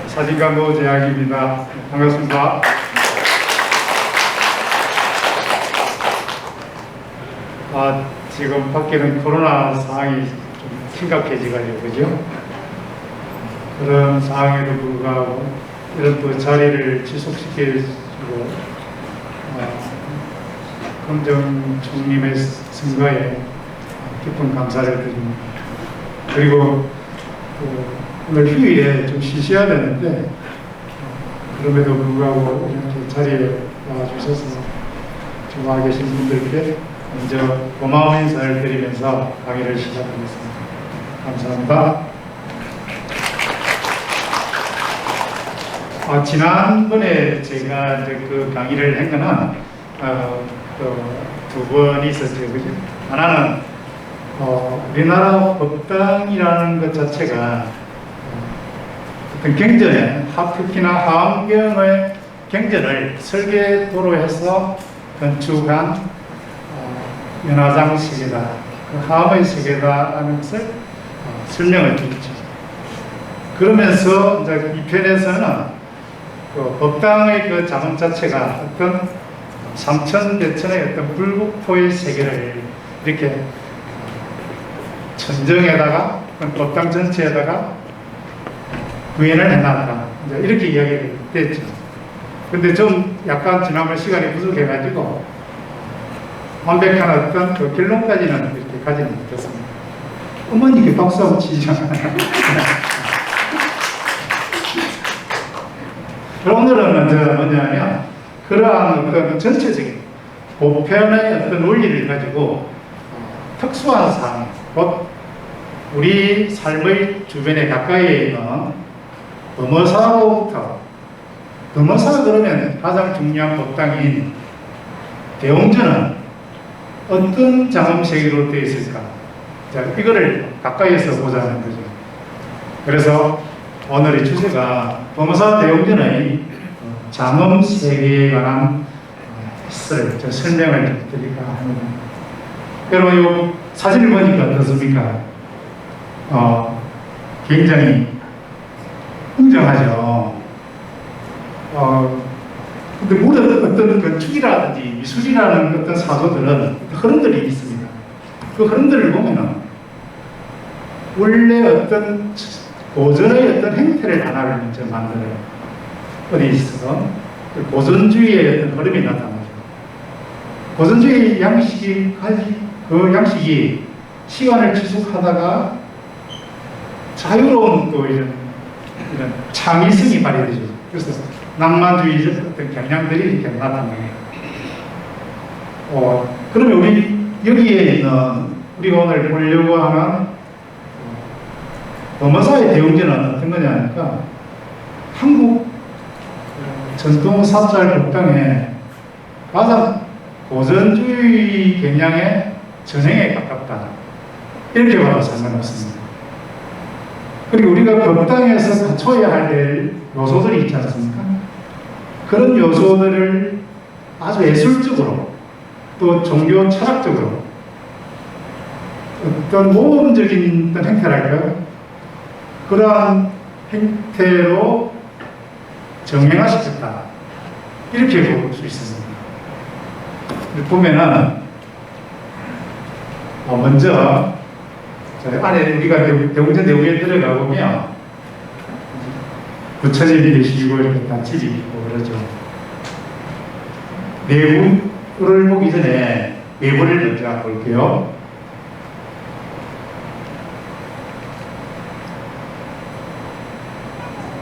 사진광고 제약입니다. 반갑습니다. 지금 밖에는 코로나 상황이 좀 심각해지가지고, 그죠? 그런 상황에도 불구하고 이런 또 자리를 지속시켜주고 검정 총님의 선거에 깊은 감사를 드립니다. 그리고 오늘 휴일에 좀 쉬셔야 되는데 그럼에도 불구하고 이렇게 자리에 나와주셔서 와 계신 분들께 먼저 고마운 인사를 드리면서 강의를 시작하겠습니다. 감사합니다. 지난번에 제가 그 강의를 한 거는 두 번이 있었죠. 그죠? 하나는 우리나라 법당이라는 것 자체가 어떤 경전에 특히나 하암경의 경전을 설계도로 해서 건축한 연화장 세계다, 그 하암의 세계다라는 것을 설명을 드렸죠. 그러면서 이제 이 편에서는 그 법당의 그 자문 자체가 어떤 삼천대천의 어떤 불국토의 세계를 이렇게 천정에다가 법당 전체에다가 구현을 해놨다, 이제 이렇게 이야기가 됐죠. 근데 좀 약간 지난번 시간이 부족해가지고 완벽한 어떤 그 결론까지는 이렇게 가지는 못했습니다. 어머니께 박수 한번 치죠. 오늘은 뭐냐면 그러한 어떤 전체적인 보편의 어떤 원리를 가지고 특수한 상황, 곧 우리 삶의 주변에 가까이에 있는 범어사로부터, 범어사 그러면 가장 중요한 법당인 대웅전은 어떤 장엄세계로 되어 있을까? 자, 이거를 가까이에서 보자는 거죠. 그래서 오늘의 주제가 범어사 대웅전의 장엄세계에 관한 설명을 드릴까 합니다. 여러분, 이 사진을 보니까 어떻습니까? 굉장히 웅장하죠. 근데 모든 어떤 건축이라든지 미술이라는 어떤 사소들은 흐름들이 있습니다. 그 흐름들을 보면은 원래 어떤 고전의 어떤 행태를 하나를 먼저 만들어요. 어디 있어? 고전주의의 어떤 흐름이 나타나죠. 고전주의 양식이, 그 양식이 시간을 지속하다가 자유로운 또 이런 창의성이 발휘되죠. 그래서 낭만주의적 어떤 경향들이 이렇게 나타나요. 그러면 우리 여기에 있는 우리가 오늘 보려고 하는 범어사의 대웅전은 어떤 거냐니까 한국 전통 사찰 법당에 가장 고전주의 경향의 전형에 가깝다, 이렇게 봐도 상관없습니다. 그리고 우리가 법당에서 갖춰야 할 요소들이 있지 않습니까? 그런 요소들을 아주 예술적으로 또 종교 철학적으로 어떤 모범적인 어떤 행태랄까요? 그러한 행태로 정형화시켰다, 이렇게 볼 수 있습니다. 보면은 먼저 안에 우리가 대웅전 내부에 들어가 보면 부처님이 계시고 이렇게 단칠이 있고 그러죠. 내부를 보기 전에 외부를 먼저 볼게요.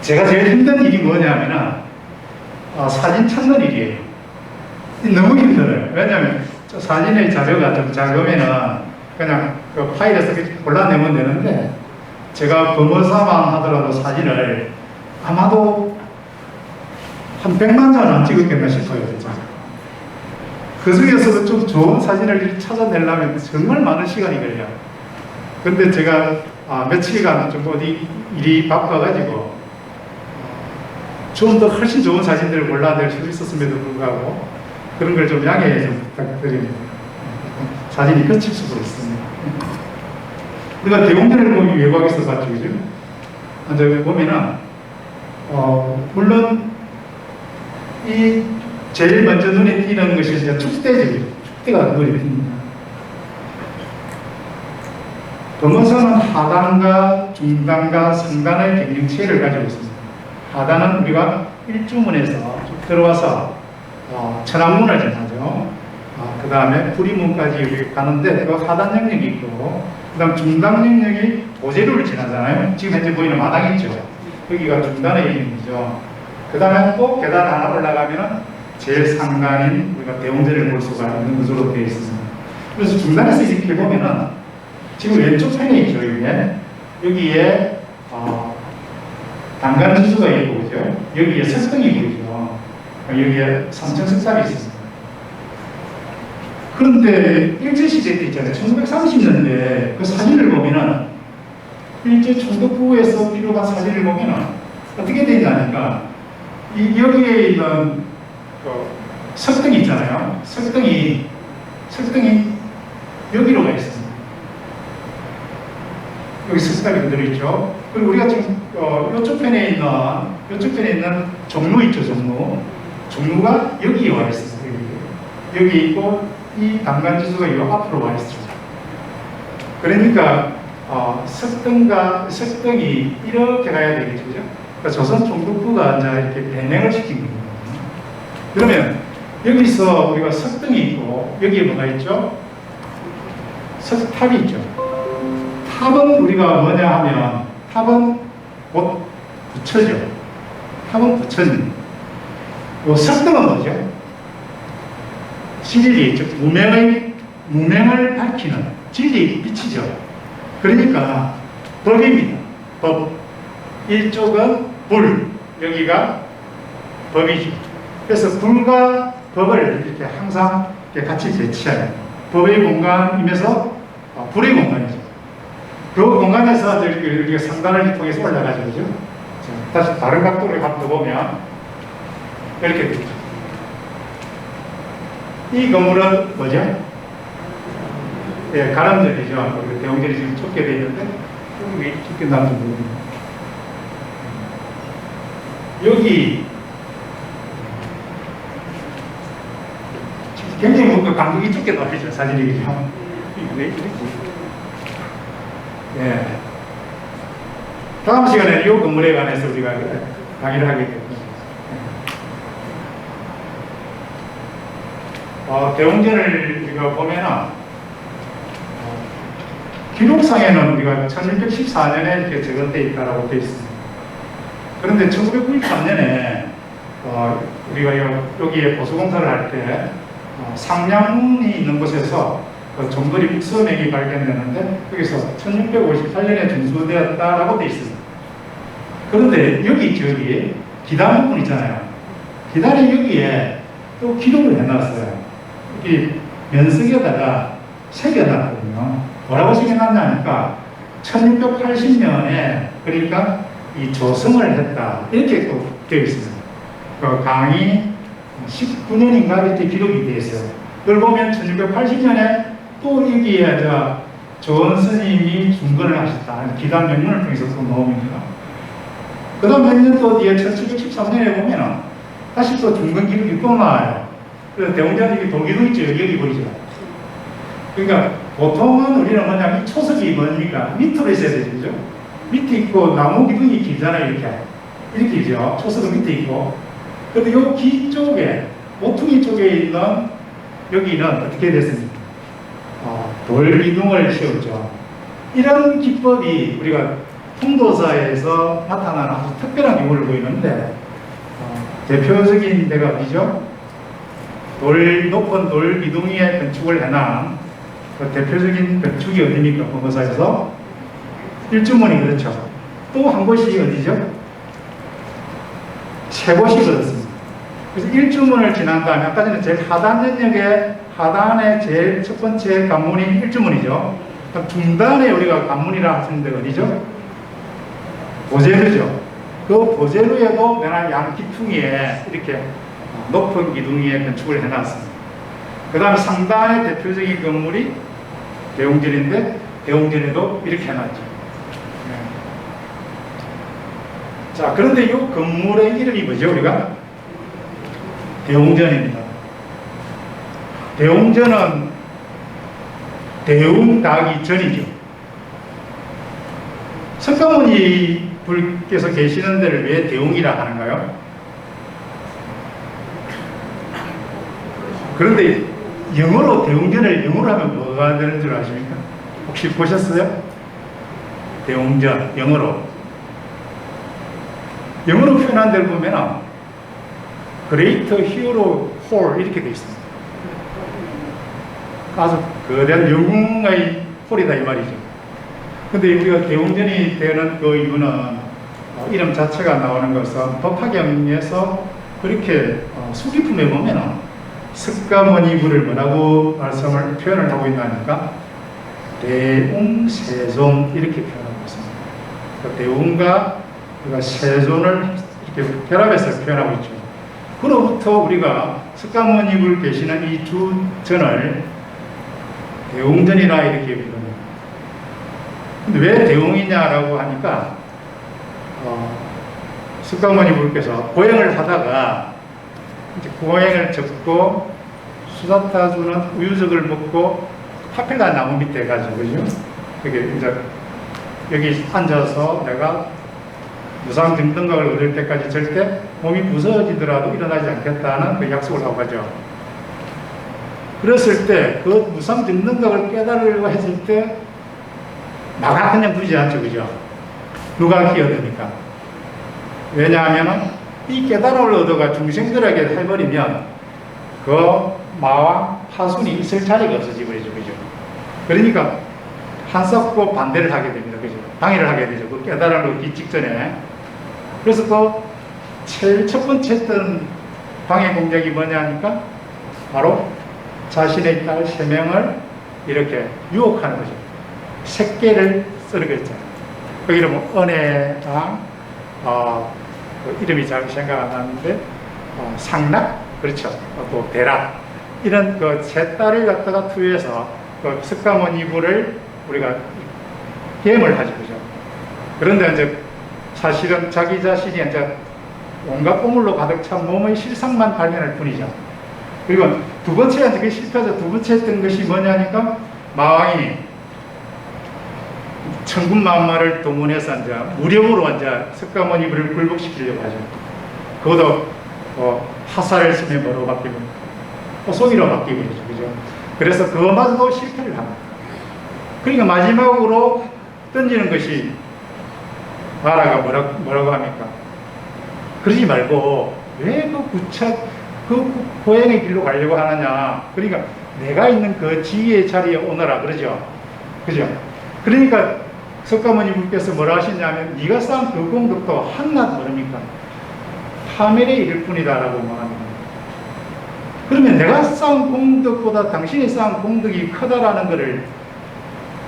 제가 제일 힘든 일이 뭐냐면은 사진 찾는 일이에요. 너무 힘들어요. 왜냐하면 사진의 자료가 좀 작으면은 그냥 그 파일에서 골라내면 되는데, 제가 범어사만 하더라도 사진을 아마도 한 100만 장은 찍었겠나 싶어요, 진짜. 그 중에서도 좀 좋은 사진을 찾아내려면 정말 많은 시간이 걸려요. 근데 제가 며칠간 좀 어디 일이 바빠가지고 좀 더 훨씬 좋은 사진들을 골라낼 수 있었음에도 불구하고 그런 걸 좀 양해 좀 부탁드립니다. 사진이 끊칠 수도 있습니다. 우리가 대웅전을 보면 외곽에서 봤죠, 그죠? 이제 보면은 물론 이 제일 먼저 눈에 띄는 것이 이제 축대죠. 축대가 눈에 띕니다. 범어선은 하단과 중단과 상단의 경영체를 가지고 있습니다. 하단은 우리가 일주문에서 쭉 들어와서 천왕문을 지나죠. 그 다음에 부리문까지 가는데 그 하단 영역이 있고, 그 다음 중단 영역이 보제루를 지나잖아요. 지금 현재 보이는 마당 있죠. 여기가 중단의 영역이죠. 그 다음에 또 계단 하나 올라가면은 제일 상단인 우리가 대웅전을 볼 수가 있는 구조로 되어 있습니다. 그래서 중단에서 이렇게 보면은 지금 왼쪽 편에 있죠. 여기에 단간지수가 있고, 그죠? 여기에 석등이 보이죠. 여기에 삼천석탑이 있습니다. 그런데 일제시대 때 있잖아요. 1930년대 그 사진을 보면은 일제 총독부에서 필요한 사진을 보면은 어떻게 되어 있나니까 여기에 있는 석등이 있잖아요. 석등이 여기로 가 있습니다. 여기 석탑이 그대로 있죠. 그리고 우리가 지금 이쪽 편에 있는 종로 있죠. 종로가 여기에 와 있습니다. 여기 있고 이 단간지수가 이 앞으로 와 있죠. 그러니까 석등이 이렇게 가야 되겠죠. 그죠? 그러니까 조선 총독부가 이제 이렇게 배행을 시킨 겁니다. 그러면 여기서 우리가 석등이 있고 여기에 뭐가 있죠? 석탑이 있죠. 탑은 우리가 뭐냐 하면 탑은 곧 부처죠. 탑은 부처입니다. 석등은 뭐죠? 진리, 즉 무명을 밝히는 진리 빛이죠. 그러니까 법입니다. 법. 이쪽은 불, 여기가 법이죠. 그래서 불과 법을 이렇게 항상 이렇게 같이 배치해요. 법의 공간이면서 불의 공간이죠. 그 공간에서 이렇게 상단을 통해서 올라가죠. 그죠? 다시 다른 각도를 한번 보면 이렇게 되죠. 이 건물은 뭐죠? 예, 가람절이죠. 대웅전이 지금 좁게 되어 있는데 여기 좁게 나는지 모르겠네요. 여기 굉장히 뭔가 간격이 좁게 나오죠. 사진이 그죠? 왜 이렇게? 예. 다음 시간에 이 건물에 관해서 우리가 강의를 하게 됩니다. 대웅전을 우리가 보면은 기록상에는 우리가 1614년에 이렇게 적용되어 있다고 되어 있습니다. 그런데 1993년에 우리가 여기에 보수공사를 할 때 상량문이 있는 곳에서 정거리 북서맥이 발견되는데 여기서 1658년에 준수되었다라고 되어 있습니다. 그런데 여기 있죠. 여기 기단 부분 있잖아요. 기단이 여기에 또 기록을 해놨어요. 여기 면석에다가 새겨놨거든요. 뭐라고 새겨놨냐니까 1680년에 그러니까 이 조성을 했다 이렇게 또 되어 있습니다. 그 강의 19년인가 이렇게 기록이 되어 있어요. 그걸 보면 1680년에 또 여기에 조원 스님이 중건을 하셨다. 기단 명문을 통해서 또 나옵니다. 그 다음 몇 년 또 뒤에 1713년에 보면은 다시 또 중건 기록이 또 나와요. 그래서 대웅전 여기 돌기둥 있죠. 여기 보이죠. 그러니까 보통은 우리는 뭐냐면 이 초석이 뭡니까? 밑으로 있어야 되죠. 밑에 있고 나무 기둥이 길잖아요. 이렇게죠. 초석은 밑에 있고. 그런데 요 기 쪽에 모퉁이 쪽에 있는 여기는 어떻게 됐습니까? 돌 기둥을 씌웠죠. 이런 기법이 우리가 통도사에서 나타나는 아주 특별한 경우를 보이는데 대표적인 데가 어디죠? 높은 돌 기둥 위에 건축을 해놔 그 대표적인 건축이 어디입니까? 범어사에서 일주문이 그렇죠. 또 한 곳이 어디죠? 세 곳이 그렇습니다. 그래서 일주문을 지난 다음에 아까 전에 제일 하단 영역에 하단의 제일 첫 번째 관문이 일주문이죠. 중단에 우리가 관문이라 하는 데가 어디죠? 보제루죠. 그 보제루에도 맨날 양기퉁이에 이렇게 높은 기둥위에 건축을 해놨습니다. 그 다음에 상단의 대표적인 건물이 대웅전인데 대웅전에도 이렇게 해놨죠. 자, 그런데 이 건물의 이름이 뭐죠, 우리가? 대웅전입니다. 대웅전은 대웅 더하기 전이죠. 석가모니 불께서 계시는 데를 왜 대웅이라 하는가요? 그런데 영어로 대웅전을 영어로 하면 뭐가 되는 줄 아십니까? 혹시 보셨어요? 대웅전 영어로 표현한 데를 보면 그레이트 히어로 홀 이렇게 되어 있습니다. 아주 거대한 영웅의 홀이다 이 말이죠. 근데 우리가 대웅전이 되는 그 이유는 이름 자체가 나오는 것은 법화경에서 그렇게 수기품에 보면 석가모니불을 뭐라고 말씀을 표현을 하고 있나니까 대웅세존 이렇게 표현하고 있습니다. 그 대웅과 우리가 세존을 이렇게 결합해서 표현하고 있죠. 그로부터 우리가 석가모니불 계시는 이 두 전을 대웅전이라 이렇게 부릅니다. 근데 왜 대웅이냐라고 하니까 석가모니불께서 고행을 하다가 이제 고행을 접고 수다타 주는 우유석을 먹고 파필라 나무 밑에 가지고 그죠? 그게 이제 여기 앉아서 내가 무상 등등각을 얻을 때까지 절대 몸이 부서지더라도 일어나지 않겠다는 그 약속을 하고 가죠. 그랬을 때 그 무상 등등각을 깨달으려고 했을 때 나가 그냥 두지 않죠, 그죠? 누가 끼어드니까. 왜냐하면 이 깨달음을 얻어가 중생들에게 해버리면 그 마와 파순이 있을 자리가 없어지고 그러죠, 그죠? 그러니까 한석고 반대를 하게 됩니다, 그죠? 방해를 하게 되죠, 그 깨달음을 얻기 직전에. 그래서 그 제일 첫 번째 했던 방해 공작이 뭐냐 하니까 바로 자신의 딸 3명을 이렇게 유혹하는 거죠. 색계를 쓰는 거 있잖아요. 그 이름은 은혜랑 그 이름이 잘 생각 안 나는데 상락? 그렇죠. 또 대락. 이런 그 세 딸을 갖다가 투여해서 그 석가모니불을 우리가 계엄을 하죠. 그죠? 그런데 이제 사실은 자기 자신이 이제 온갖 오물로 가득 찬 몸의 실상만 발견할 뿐이죠. 그리고 두 번째 이제 그 실패해서 두 번째 했던 것이 뭐냐니까 마왕이 천군만마를 동원해서 이제 무력으로 이제 석가모니불을 굴복시키려고 하죠. 그것도 화살을 쓰며 뭐로 바뀌고 호송이로 바뀌고 그러죠. 그죠? 그래서 그것마저도 실패를 합니다. 그러니까 마지막으로 던지는 것이 바라가 뭐라고 합니까? 그러지 말고 왜 그 고행의 길로 가려고 하느냐. 그러니까 내가 있는 그 지혜의 자리에 오너라 그러죠. 그죠? 그러니까 석가모니불께서 뭐라 하시냐면 네가 쌓은 그 공덕도 한낱 모릅니까? 파멸에 이를 뿐이다 라고 말합니다. 그러면 내가 쌓은 공덕보다 당신이 쌓은 공덕이 크다라는 것을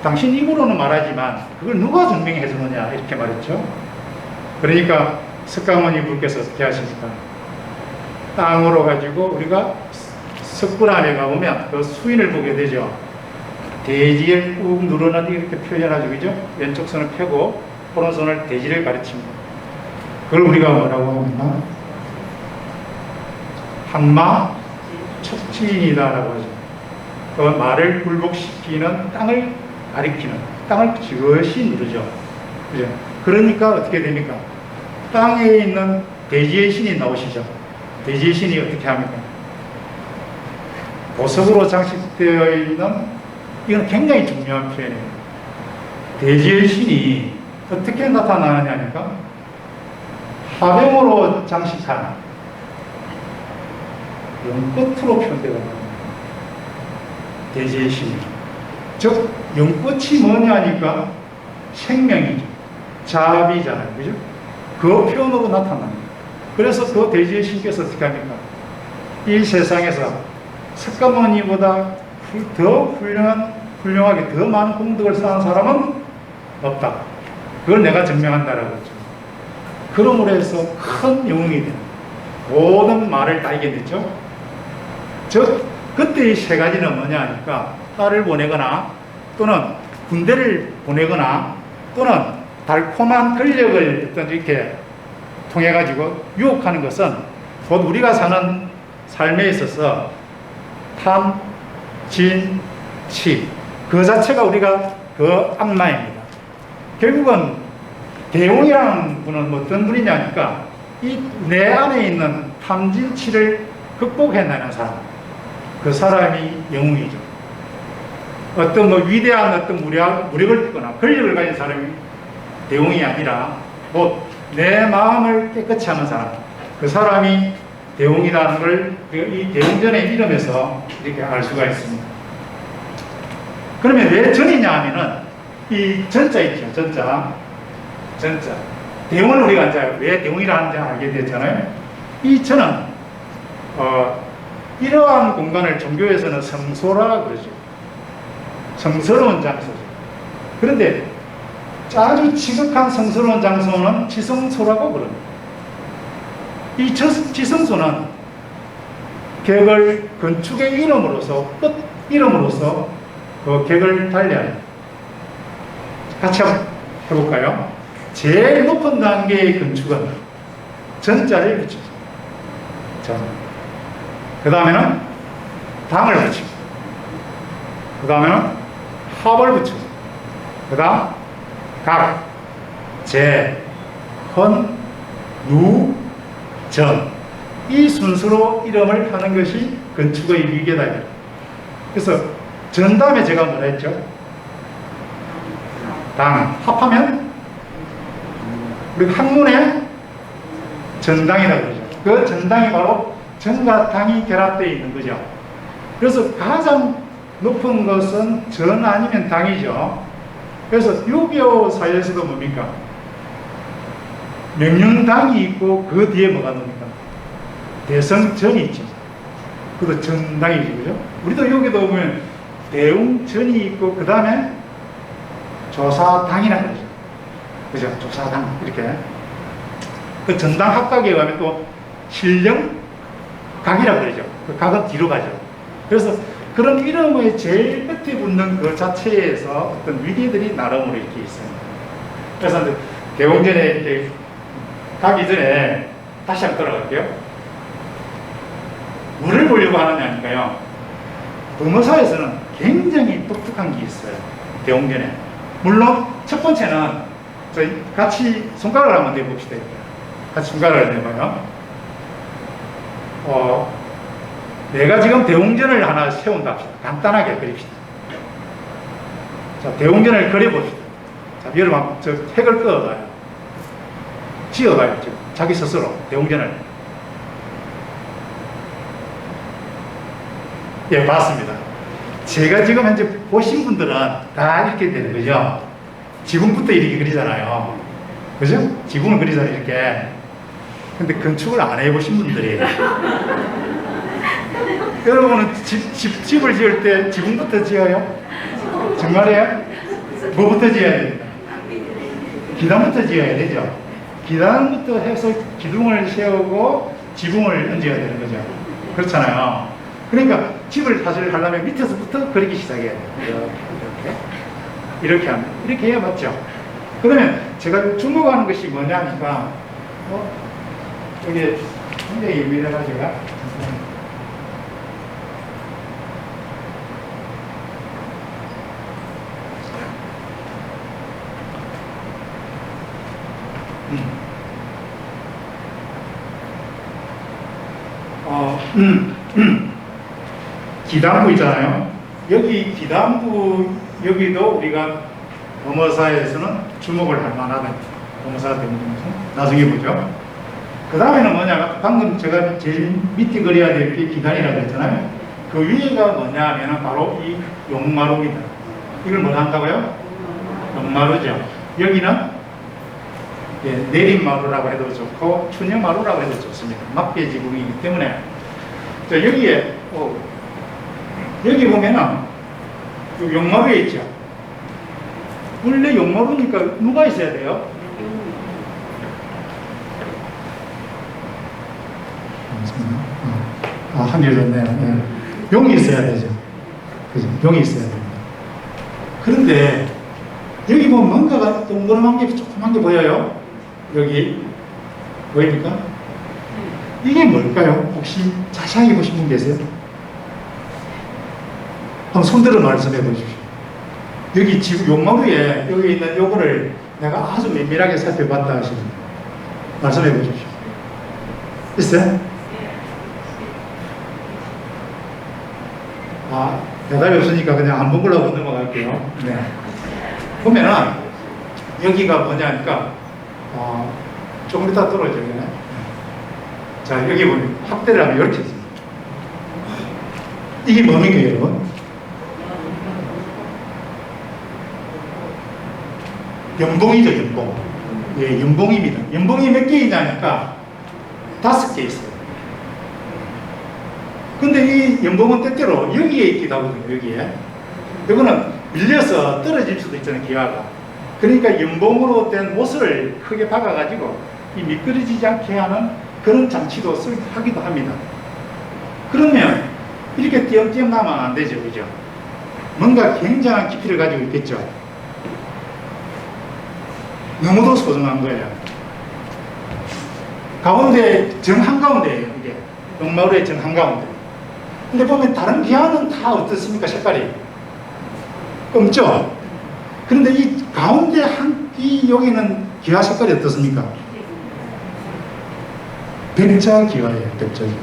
당신 입으로는 말하지만 그걸 누가 증명해 주느냐 이렇게 말했죠. 그러니까 석가모니불께서 어떻게 하십니까? 땅으로 가지고 우리가 석굴암에 가보면 그 수인을 보게 되죠. 대지를 꾹 누르는 이렇게 표현하죠. 그죠? 왼쪽 손을 펴고 오른손을 대지를 가르칩니다. 그걸 우리가 뭐라고 합니까? 한마 척지인이다라고 하죠. 그 말을 굴복시키는 땅을 가리키는, 땅을 지그시 누르죠. 그죠? 그러니까 어떻게 됩니까? 땅에 있는 대지의 신이 나오시죠. 대지의 신이 어떻게 합니까? 보석으로 장식되어 있는, 이건 굉장히 중요한 표현이에요. 대지의 신이 어떻게 나타나느냐니까 화병으로 장식한 연꽃으로 표현되어 있는 대지의 신이. 즉 연꽃이 뭐냐니까 생명이죠. 자비잖아요. 그죠? 그 표현으로 나타납니다. 그래서 그 대지의 신께서 어떻게 합니까? 이 세상에서 석가모니보다 더 훌륭하게 더 많은 공덕을 쌓은 사람은 없다. 그걸 내가 증명한다라고 했죠. 그러므로 해서 큰 영웅이 됩니다. 모든 말을 다 이겨냈죠. 즉 그때 이 세 가지는 뭐냐 하니까 딸을 보내거나 또는 군대를 보내거나 또는 달콤한 권력을 어떤 이렇게 통해 가지고 유혹하는 것은 곧 우리가 사는 삶에 있어서 탐, 진, 치, 그 자체가 우리가 그 악마입니다. 결국은 대웅이라는 분은 어떤 분이냐니까 이 내 안에 있는 탐진치를 극복해내는 사람, 그 사람이 영웅이죠. 어떤 뭐 위대한 어떤 무력을 띠거나 권력을 가진 사람이 대웅이 아니라 곧 내 마음을 깨끗이 하는 사람, 그 사람이 대웅이라는 걸 이 대웅전의 이름에서 이렇게 알 수가 있습니다. 그러면 왜 전이냐 하면은 이 전자 있죠. 전자. 대웅을 우리가 이제 왜 대웅이라 하는지 알게 됐잖아요. 이 전은 이러한 공간을 종교에서는 성소라 그러죠. 성스러운 장소죠. 그런데 아주 지극한 성스러운 장소는 지성소라고 그럽니다. 이 지성소는 객을 건축의 이름으로서 그 객을 달리하는, 같이 한번 해볼까요? 제일 높은 단계의 건축은 전자를 붙이죠. 전. 그 다음에는 당을 붙이고, 그 다음에는 합을 붙이고, 그 다음 각, 재, 헌, 유, 전, 이 순서로 이름을 하는 것이 건축의 위계다. 그래서 전 다음에 제가 뭐라 했죠? 당, 합하면 우리 학문에 전당이라고 그러죠. 그 전당이 바로 전과 당이 결합되어 있는 거죠. 그래서 가장 높은 것은 전 아니면 당이죠. 그래서 유교 사회에서도 뭡니까? 명륜당이 있고 그 뒤에 뭐가 뭡니까? 대성전이 있죠. 그것도 전당이죠. 그죠? 우리도 여기도 보면 대웅전이 있고 그 다음에 조사당이라고 그러죠. 그죠? 조사당 이렇게. 그 전당 합각에 가면 또 신령각이라고 그러죠. 그 각은 뒤로 가죠. 그래서 그런 이름의 제일 끝에 붙는 그 자체에서 어떤 위계들이 나름으로 이렇게 있습니다. 그래서 대웅전에 이렇게 가기 전에 다시 한번 돌아갈게요. 뭐를 보려고 하느냐니까요. 도모사에서는 굉장히 독특한 게 있어요. 대웅전에. 물론 첫 번째는 저희 같이 손가락을 한번 내봅시다. 같이 손가락을 내봐요. 내가 지금 대웅전을 하나 세운다 합시다. 간단하게 그립시다. 자, 대웅전을 그려봅시다. 자, 여러분, 저 핵을 끄어봐요. 지어봐요. 자기 스스로 대웅전을. 예, 봤습니다. 제가 지금 현재 보신 분들은 다 이렇게 되는 거죠. 지붕부터 이렇게 그리잖아요. 그죠? 지붕을 그리잖아요, 이렇게. 근데 건축을 안 해보신 분들이 여러분은 집을 지을 때 지붕부터 지어요? 정말이에요? 뭐부터 지어야 됩니까? 기단부터 지어야 되죠. 기단부터 해서 기둥을 세우고 지붕을 얹어야 되는 거죠. 그렇잖아요. 그러니까 집을 사실 하려면 밑에서부터 그리기 시작해야 돼요. 이렇게 하면. 이렇게 해야 맞죠? 그러면 제가 주목하는 것이 뭐냐니까, 이게 굉장히 예민해가지고. 기단부 있잖아요. 여기 기단부, 여기도 우리가 범어사에서는 주목을 할 만하다. 범어사 때문에 나중에 보죠. 그 다음에는 뭐냐, 방금 제가 제일 밑에 그려야 될 게 기단이라고 했잖아요. 그 위에가 뭐냐 하면은 바로 이 용마루입니다. 이걸 뭐 한다고요? 용마루죠. 여기는 예, 내림마루라고 해도 좋고 춘영마루라고 해도 좋습니다. 막대 지붕이기 때문에. 자, 여기에 여기 보면은 용마루에 있죠. 원래 용마루니까 누가 있어야 돼요? 한개 좋네요. 네. 용이 있어야 되죠. 그죠? 용이 있어야 됩니다. 그런데 여기 보면 뭔가가 동그란 게 조그만 게 보여요. 여기 보입니까? 이게 뭘까요? 혹시 자세하게 보신 분 계세요? 한번 손들어 말씀해 보십시오. 여기 지금 용마루에 여기 있는 요거를 내가 아주 면밀하게 살펴봤다 하시는 분 말씀해 보십시오. 있어요? 아, 대답이 없으니까 그냥 안 본 걸로 넘어갈게요. 네. 보면은 여기가 뭐냐니까 조금 이따 떨어지네. 자, 여기 보면 확대를 하면 이렇게 있습니다. 이게 뭡니까, 여러분? 연봉이죠, 연봉. 예, 연봉입니다. 연봉이 몇 개 있냐니까 5개 있어요. 근데 이 연봉은 때때로 여기에 있기도 하거든요, 여기에. 이거는 밀려서 떨어질 수도 있잖아요, 기아가. 그러니까 연봉으로 된 못을 크게 박아가지고 이 미끄러지지 않게 하는 그런 장치도 하기도 합니다. 그러면 이렇게 띄엄띄엄 나면 안 되죠, 그죠? 뭔가 굉장한 깊이를 가지고 있겠죠. 너무도 소중한 거예요. 가운데, 정 한가운데예요, 이게. 용마루의 정 한가운데. 근데 보면 다른 기아는 다 어떻습니까, 색깔이? 검죠? 그런데 이 가운데 여기는 기아 색깔이 어떻습니까? 백자 기아예요, 백자 기아.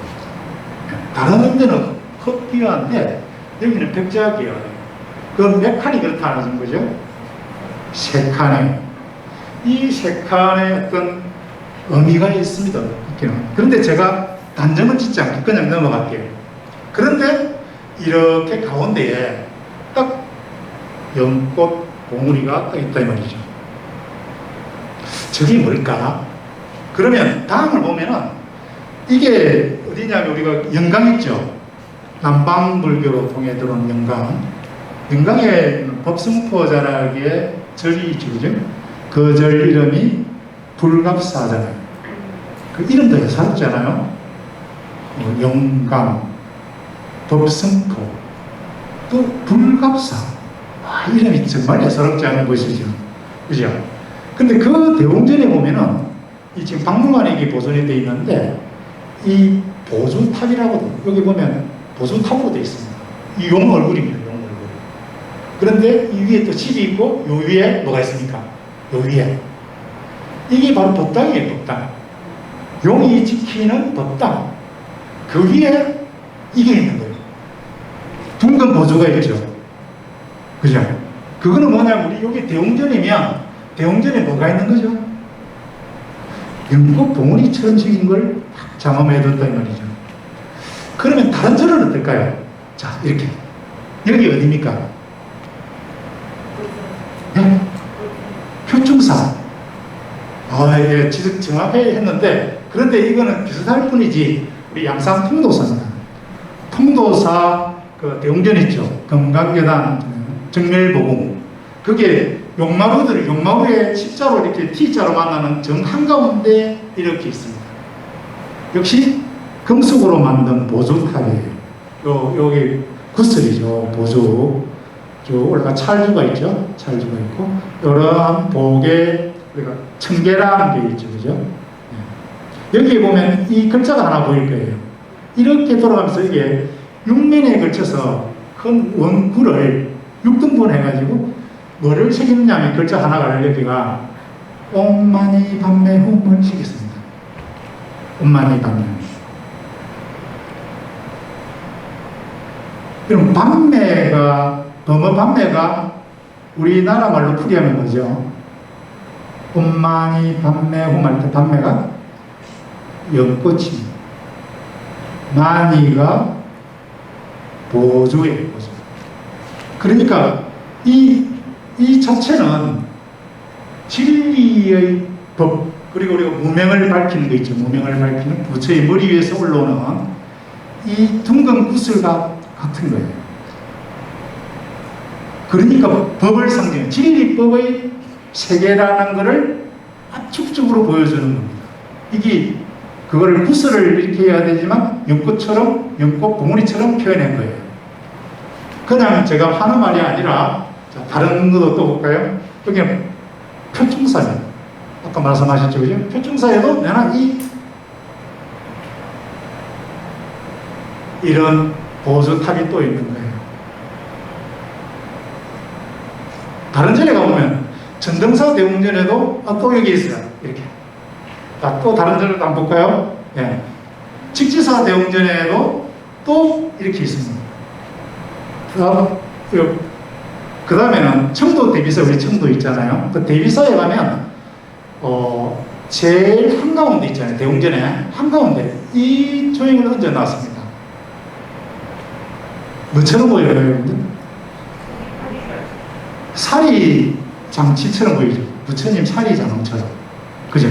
다른 데는 흑기아인데, 여기는 백자 기아예요. 그 몇 칸이 그렇다는 거죠? 3칸에. 이 3칸에 어떤 의미가 있습니다. 그런데 제가 단정을 짓지 않고 그냥 넘어갈게요. 그런데 이렇게 가운데에 딱 연꽃 봉우리가 딱 있다 이 말이죠. 저게 뭘까? 그러면 다음을 보면은 이게 어디냐면 우리가 영강 있죠. 남방불교로 통해 들어온 영강. 영강에 법승포자락의 절이 있죠, 그죠? 그 절 이름이 불갑사잖아요. 그 이름도 예사롭잖아요. 영강, 법승포, 또 불갑사. 이름이 정말 예사롭지 않은 것이죠. 그죠? 근데 그 대웅전에 보면은 이 지금 박물관에 이게 보존이 되어 있는데 이 보존탑이라고 여기 보면 보존탑으로 되어 있습니다. 이 용 얼굴입니다. 용 얼굴. 그런데 이 위에 또 집이 있고 요 위에 뭐가 있습니까? 요 위에. 이게 바로 법당이에요, 법당. 용이 지키는 법당. 그 위에 이게 있는 거예요. 둥근 보조가 있죠. 그죠? 그거는 뭐냐면 우리 여기 대웅전이면 대웅전에 뭐가 있는 거죠? 연꽃 봉우리처럼 생긴 걸 장엄해 뒀다 이 말이죠. 그러면 다른 절은 어떨까요? 자, 이렇게. 여기 어디입니까? 네? 표충사. 예, 지적 정확하게 했는데, 그런데 이거는 비슷할 뿐이지, 우리 양산 통도사입니다. 통도사, 그 대웅전 있죠. 금강계단, 정멸보궁. 그게 용마루에 십자로 이렇게 T자로 만나는 정 한가운데 이렇게 있습니다. 역시 금속으로 만든 보조탑이에요. 여기 구슬이죠. 보조. 저 올라가 찰주가 있죠. 찰주가 있고, 여러 복에 우리가 청계라는 게 있죠. 그죠? 네. 여기에 보면 이 글자가 하나 보일 거예요. 이렇게 돌아가면서 이게 6면에 걸쳐서 큰 원구를 6등분 해가지고 뭐를 새기느냐면 글자 하나가 여기가 옴마니 밤매 홈을 새겼습니다. 옴마니 밤매. 그럼 밤매가 밤매가 우리나라 말로 풀이하면 뭐죠? 옴마니 밤매 홈 할 때 밤매가 연꽃입니다. 마니가 보조예요, 보조. 그러니까 이 자체는 진리의 법, 그리고 우리가 무명을 밝히는 거 있죠. 무명을 밝히는 부처의 머리 위에서 올라오는 이 둥근 구슬과 같은 거예요. 그러니까 법을 상징해, 진리법의 세계라는 것을 압축적으로 보여주는 겁니다. 이게 그거를 구슬을 이렇게 해야 되지만 연꽃처럼, 연꽃 봉우리처럼 표현한 거예요. 그냥 제가 하는 말이 아니라, 자, 다른 것도 또 볼까요? 여기는 표충사입니다. 아까 말씀하셨죠, 그죠? 표충사에도 내가 이런 보조탑이 또 있는 거예요. 다른 절에 가보면 전등사 대웅전에도 또 여기 있어요. 이렇게. 또 다른 절도 한번 볼까요? 예. 직지사 대웅전에도 또 이렇게 있습니다. 그 다음에는 청도 대비사, 우리 청도 있잖아요. 그 대비사에 가면 제일 한가운데 있잖아요. 대웅전에 한가운데 이 조형을 얹어 놨습니다. 뭐처럼 보여요, 여러분들? 사리 장치처럼 보이죠. 부처님 사리 장엄처럼. 그죠?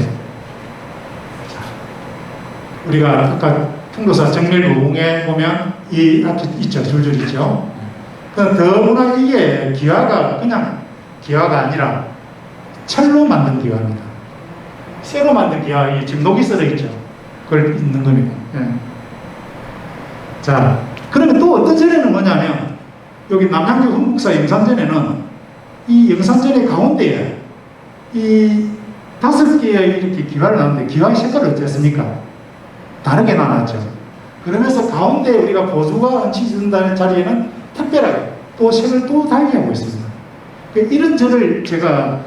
우리가 아까 통도사 정밀무공에 보면 이 앞에 있죠. 줄줄 있죠. 더구나 이게 기와가 그냥 기와가 아니라 철로 만든 기와입니다. 쇠로 만든 기와, 이 지금 녹이 썰어 있죠. 그걸 있는 겁니다. 예. 자, 그러면 또 어떤 절에는 뭐냐면 여기 남양주 흥국사 영산전에는 이 영산전의 가운데에 이 5개의 이렇게 기와를 놨는데 기와의 색깔을 어땠습니까? 다르게 나눴죠. 그러면서 가운데 우리가 보수가 얹혀진다는 자리에는 특별하게 또 색을 또 달리 하고 있습니다. 이런 절을 제가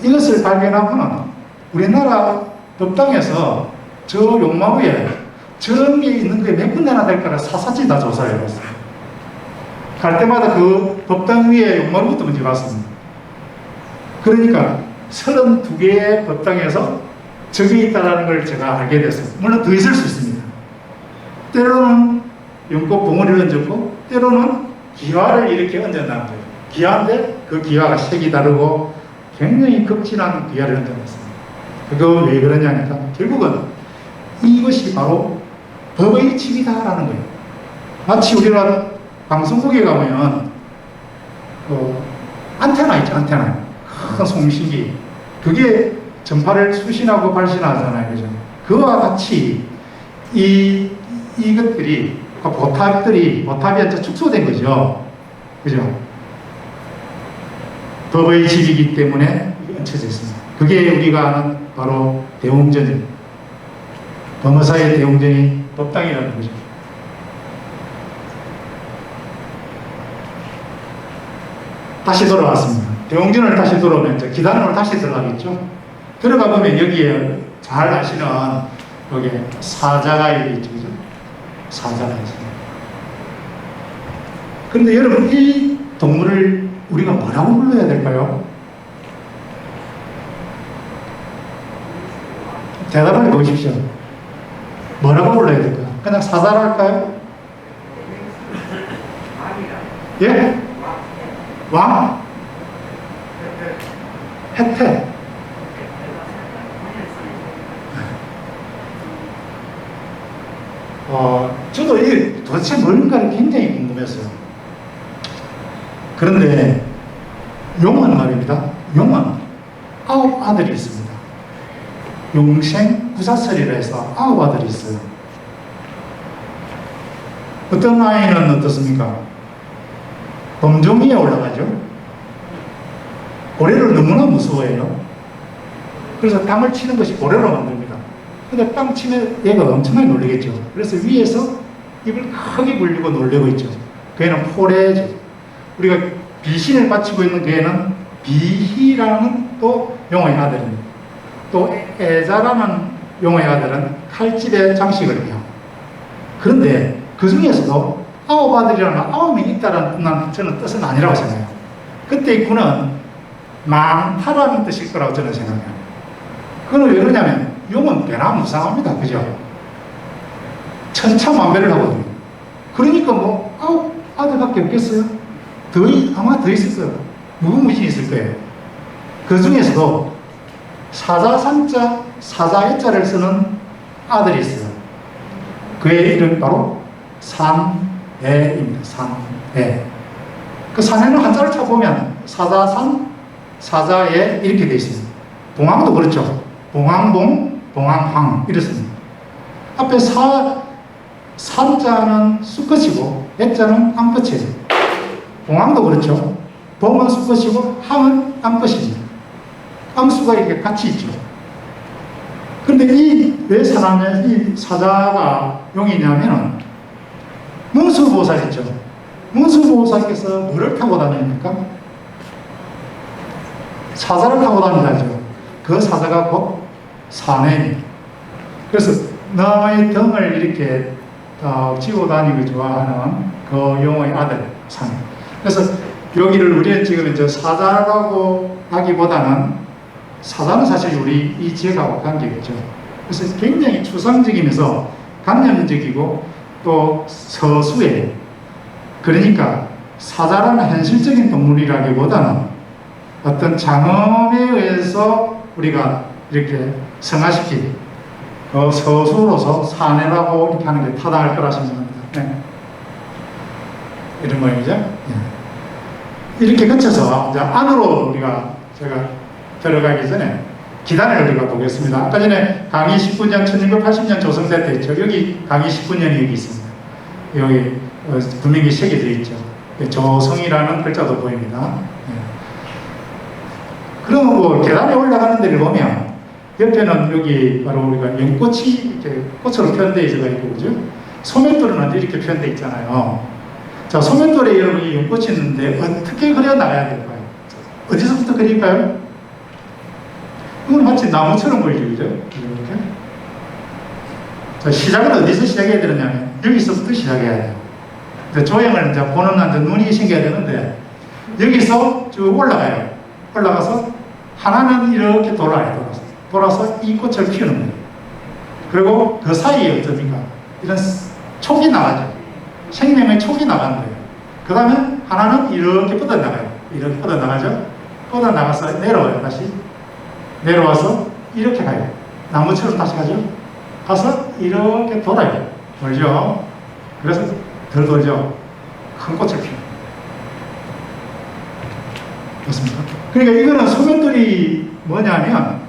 이것을 발견하고는 우리나라 법당에서 저 용마루에 저런 게 있는 게 몇 군데나 될까를 사사치 다 조사해 봤어요. 갈 때마다 그 법당 위에 용마루부터 먼저 갔습니다. 그러니까 32개의 법당에서 저게 있다는 걸 제가 알게 됐어요. 물론 더 있을 수 있습니다. 때로는 연꽃 봉오리를 얹었고 때로는 기와를 이렇게 얹어놓은 거예요. 기와인데 그 기와가 색이 다르고 굉장히 극진한 기와를 얹어놨습니다. 그거 왜 그러냐니까 결국은 이것이 바로 법의 칩이다라는 거예요. 마치 우리가 방송국에 가면 안테나 있죠. 안테나 큰 송신기 그게 전파를 수신하고 발신하잖아요. 그죠? 그와 같이 이것들이 보탑이 이제 축소된 거죠. 그죠? 법의 집이기 때문에 얹혀져 있습니다. 그게 우리가 아는 바로 대웅전입니다. 범어사의 대웅전이 법당이라는 거죠. 다시 돌아왔습니다. 대웅전을 다시 돌아오면 이제 기단으로 다시 들어가겠죠. 들어가 보면 여기에 잘 아시는 여기 사자가 있죠. 그죠? 사자가 있습니다. 그런데 여러분 이 동물을 우리가 뭐라고 불러야 될까요? 대답을 해보십시오. 뭐라고 불러야 될까요? 그냥 사자라 할까요? 예? 왕? 혜태? 저도 이 도대체 뭔가를 굉장히 궁금했어요. 그런데 용은 말입니다. 용은 9 아들이 있습니다. 용생 구사설이라 해서 9 아들이 있어요. 어떤 아이는 어떻습니까? 범종위에 올라가죠. 고래를 너무나 무서워해요. 그래서 땅을 치는 것이 고래로 만듭니다. 근데 땅 치면 얘가 엄청나게 놀리겠죠. 그래서 위에서 입을 크게 벌리고 놀리고 있죠. 그 애는 포레죠. 우리가 비신을 바치고 있는 그 애는 비희라는 또 용의 아들입니다. 또 애자라는 용의 아들은 칼집에 장식을 해요. 그런데 그 중에서도 9 아들이라는 9명이 있다는 저는 뜻은 아니라고 생각해요. 그때 이 구는 많다라는 뜻일 거라고 저는 생각해요. 그건 왜 그러냐면 용은 꽤나 무상합니다. 그죠? 천차만별을 하거든요. 그러니까 뭐 9 아들밖에 없겠어요? 아마 더 있을 거예요. 무궁무진히 있을 거예요. 그 중에서도 사자산자, 사자애자를 쓰는 아들이 있어요. 그의 이름 바로 산애입니다. 산애. 그 산애는 한자를 쳐보면 사자산, 사자애 이렇게 되어 있습니다. 봉황도 그렇죠. 봉황봉, 봉황황 이렇습니다. 앞에 산자는 수컷이고 애자는 암컷이에요. 봉황도 그렇죠. 봉은 수컷이고 항은 암컷입니다. 암수가 이렇게 같이 있죠. 그런데 왜 사람의 이 사자가 용이냐면, 문수보살 있죠. 문수보살께서 뭐를 타고 다닙니까? 사자를 타고 다니다죠. 그 사자가 곧 사내입니다. 그래서 너의 등을 이렇게 쥐고 다니고 좋아하는 그 용의 아들, 사내. 그래서 여기를 우리는 지금 이제 사자라고 하기보다는, 사자는 사실 우리 이 지역하고 관계겠죠. 그래서 굉장히 추상적이면서 관념적이고 또 서수예요. 그러니까 사자라는 현실적인 동물이라기보다는 어떤 장엄에 의해서 우리가 이렇게 성화시킨 서수로서 사내라고 이렇게 하는 게 타당할 거라 생각합니다. 네. 이런 모양이죠. 네. 이렇게 거쳐서 이제 안으로 제가 들어가기 전에 기단을 우리가 보겠습니다. 아까 전에 강의 19년 1680년 조성대 때 있죠. 여기 강의 19년이 여기 있습니다. 여기 분명히 새겨져 있죠. 조성이라는 글자도 보입니다. 네. 그러면 뭐 계단에 올라가는 데를 보면 옆에는 여기 바로 우리가 연꽃이 이렇게 꽃으로 표현되어 있고, 그죠? 소맷돌은 이렇게 표현되어 있잖아요. 자, 소맷돌에 여러분이 연꽃이 있는데 어떻게 그려 나가야 될까요? 어디서부터 그릴까요? 이건 마치 나무처럼 보이죠, 그죠? 이렇게. 자, 시작은 어디서 시작해야 되느냐면 여기서부터 시작해야 돼요. 조형을 이제 보는 한 눈이 생겨야 되는데 여기서 쭉 올라가요. 올라가서 하나는 이렇게 돌아서 이 꽃을 피우는 거예요. 그리고 그 사이에 어떻습니까? 이런 촉이 나가죠. 생명의 촉이 나가는 거예요. 그 다음에 하나는 이렇게 뻗어나가요. 이렇게 뻗어나가죠. 뻗어나가서 내려와요. 다시 내려와서 이렇게 가요. 나무처럼 다시 가죠. 가서 이렇게 돌아요. 돌죠. 그래서 덜 돌죠. 큰 꽃을 피워요. 맞습니까? 그러니까 이거는 소면돌이 뭐냐면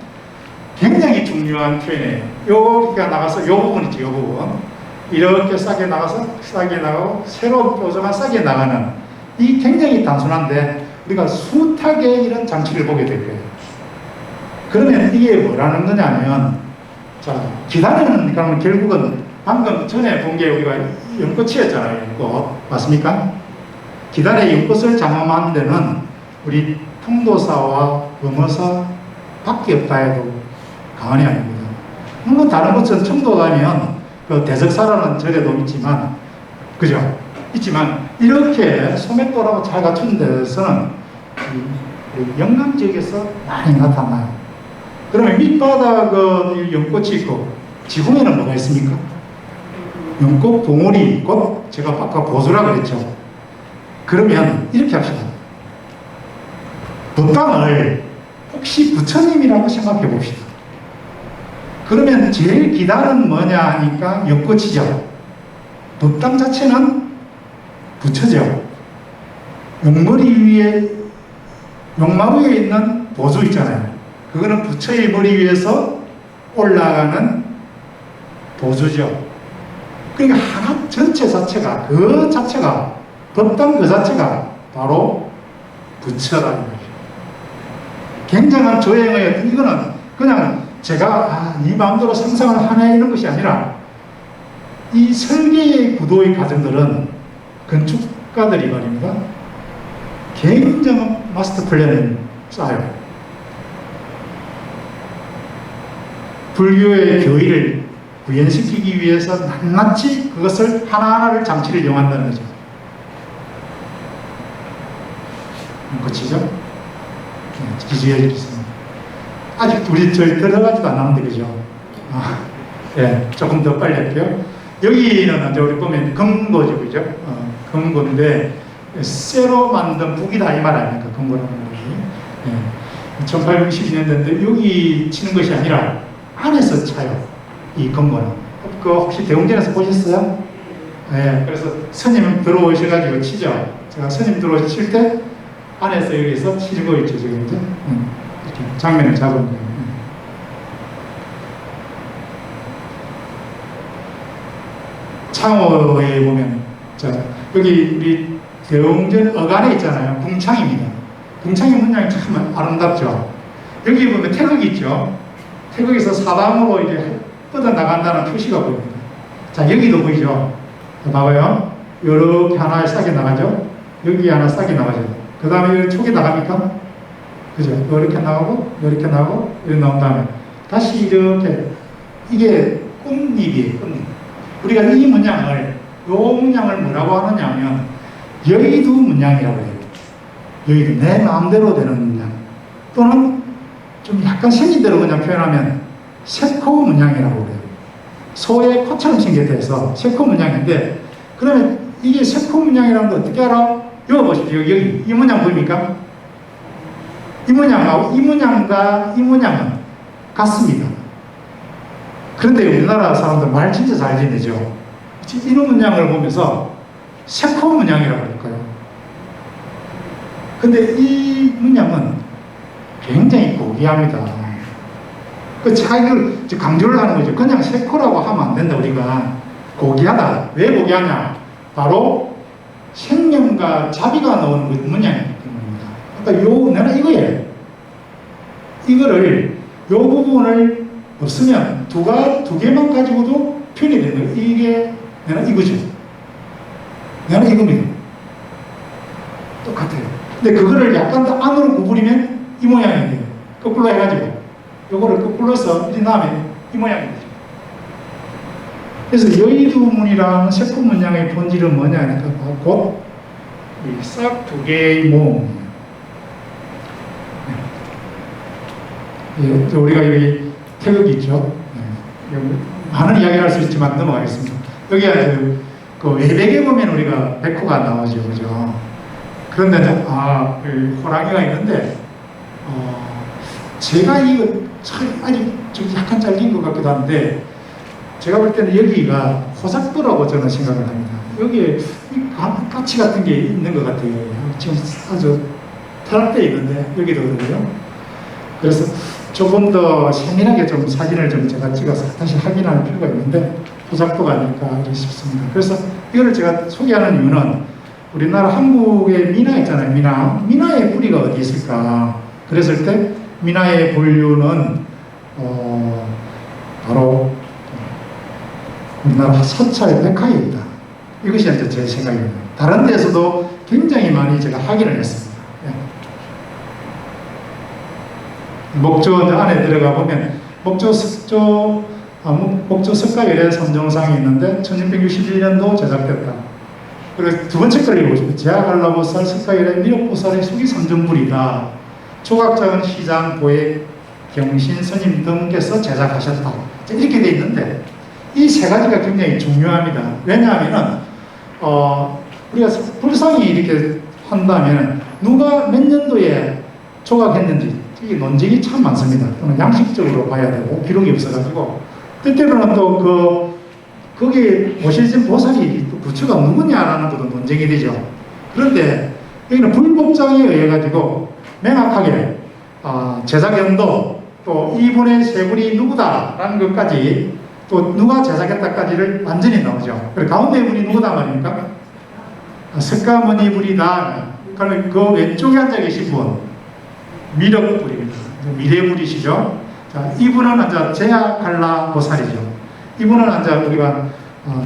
굉장히 중요한 표현이에요. 여기가 나가서 요 부분 있죠. 요 부분. 이렇게 싸게 나가서 싸게 나가고 새로운 뾰족한 싸게 나가는, 이 굉장히 단순한데 우리가 숱하게 이런 장치를 보게 될 거예요. 그러면 이게 뭐라는 거냐면, 자, 기다리는, 그러면 결국은 방금 전에 본 게 우리가 연꽃이었잖아요. 연꽃. 맞습니까? 기단의 연꽃을 장엄한 데는 우리 통도사와 범어사 밖에 없다 해도 과언이 아닙니다. 물론 다른 곳은 청도 가면 그 대적사라는 절에도 있지만, 그죠? 있지만 이렇게 소맷돌하고 잘 갖춘 데서는 영남 지역에서 많이 나타나요. 그러면 밑바닥은 연꽃이 있고 지붕에는 뭐가 있습니까? 연꽃 봉우리 꽃, 제가 아까 보수라 그랬죠. 그러면 이렇게 합시다. 법당을 혹시 부처님이라고 생각해 봅시다. 그러면 제일 기단은 뭐냐 하니까 연꽃이죠. 법당 자체는 부처죠. 용마 위에 있는 보수 있잖아요. 그거는 부처의 머리 위에서 올라가는 보수죠. 그러니까 하나 전체 자체가, 그 자체가, 법당 그 자체가 바로 부처라는 거죠. 굉장한 조형의 어떤, 이거는 그냥 제가 이 마음대로 상상을 하냐 이런 것이 아니라, 이 설계의 구도의 과정들은 건축가들이 말입니다. 굉장한 마스터 플랜을 쌓아요. 불교의 교의를 구현시키기 위해서 낱낱이 그것을 하나하나를 장치를 이용한다는 거죠. 그치죠? 기지에 있습니다. 아직 저희 들어가지도 않았는데, 그죠? 예, 조금 더 빨리 할게요. 여기는 이제 우리 보면 금고죠, 그죠? 금고인데, 쇠로 만든 북이다, 이 말 아닙니까? 금고라는 것이. 예, 1862년도인데, 여기 치는 것이 아니라 안에서 차요. 이 금고는. 그 혹시 대웅전에서 보셨어요? 예, 그래서 스님 들어오셔가지고 치죠. 제가 스님 들어오실 때 안에서 여기서 치고 있죠, 지금. 이렇게 장면을 잡은 거예요. 창호에 보면, 자, 여기 우리 대웅전 어간에 있잖아요. 궁창입니다. 궁창의 문양이 참 아름답죠. 여기 보면 태극이 있죠. 태극에서 사방으로 이렇게 뻗어나간다는 표시가 보입니다. 자, 여기도 보이죠? 봐봐요. 이렇게 하나 싹이 나가죠? 여기 하나 싹이 나가죠? 그 다음에 촉이 나갑니까? 그죠? 이렇게 나가고, 이렇게 나가고, 이렇게 나온 다음에 다시 이렇게, 이게 꽃잎이에요, 꽃잎. 우리가 이 문양을, 요 문양을 뭐라고 하느냐 하면, 여의도 문양이라고 해요. 여의도, 내 마음대로 되는 문양. 또는 좀 약간 생긴 대로 그냥 표현하면, 세코 문양이라고 그래요. 소의 코처럼 생겼다 해서 세코 문양인데, 그러면 이게 세코 문양이라는 거 어떻게 알아? 이거 보십시오. 여기, 이 문양 보입니까? 이 문양하고 이 문양과 이 문양은 같습니다. 그런데 우리나라 사람들 말 진짜 잘 지내죠. 이런 문양을 보면서 세코 문양이라고 할까요? 근데 이 문양은 굉장히 고귀합니다. 그 차이를 강조를 하는 거죠. 그냥 세코라고 하면 안 된다, 우리가. 고귀하다. 왜 고귀하냐? 바로 생명과 자비가 나오는 문양이기 때문입니다. 그러니까 내가 이거예요. 이거를, 요 부분을 없으면 두 개만 가지고도 표현이 되는 거예요. 이게, 내가 이거죠. 내가 이겁니다. 똑같아요. 근데 그거를 약간 더 안으로 구부리면 이 모양이 돼요. 거꾸로 해가지고. 요거를 거꾸로 해서 이 다음에 이 모양이 되죠. 그래서 여의도문이라는 세코 문양의 본질은 뭐냐 하니까 곧 싹 두 개의 모음이에요. 예, 우리가 여기 태극이 있죠. 예, 많은 이야기를 할 수 있지만 넘어가겠습니다. 여기 그 외백에 보면 우리가 백호가 나오죠, 그죠? 그런데 호랑이가 있는데 제가 이거 아직 좀 약간 잘린 것 같기도 한데 제가 볼 때는 여기가 호작도라고 저는 생각을 합니다. 여기에 까치 같은 게 있는 것 같아요. 지금 아주 탈락되어 있는데 여기도 그러고요. 그래서 조금 더 세밀하게 좀 사진을 좀 제가 찍어서 다시 확인할 필요가 있는데 호작도가 아닐까 싶습니다. 그래서 이거를 제가 소개하는 이유는 우리나라 한국의 미나 있잖아요. 미나의 뿌리가 어디 있을까? 그랬을 때 미나의 본류는 바로 우리나라 서찰 백화에 있다. 이것이 이제 제 생각입니다. 다른 데서도 굉장히 많이 제가 확인을 했습니다. 목조 안에 들어가 보면 목조 석가열애 선정상이 있는데 1661년도 제작됐다. 그리고 두 번째 걸 읽어보시면 제하갈라보살 석가열애 미륵보살의 수기 선정물이다. 조각작은 시장, 보액, 경신, 스님 등께서 제작하셨다. 이렇게 되어 있는데 이 세 가지가 굉장히 중요합니다. 왜냐하면 우리가 불상이 이렇게 한다면 누가 몇 년도에 조각했는지 이 논쟁이 참 많습니다. 또는 양식적으로 봐야 되고 기록이 없어가지고 때때로는 또 거기에 모셔진 보살이 부처가 누구냐라는 것도 논쟁이 되죠. 그런데 여기는 불법장에 의해 가지고 명확하게 제작연도 또 이분의 세분이 누구다라는 것까지 또 누가 제작했다까지를 완전히 나오죠. 그리고 가운데 분이 누구다 말입니까? 석가모니 분이다. 그러면 그 왼쪽에 앉아 계신 분 미륵불입니다. 미래불이시죠. 자, 이분은 이제 제하갈라 보살이죠. 이분은 이제 우리가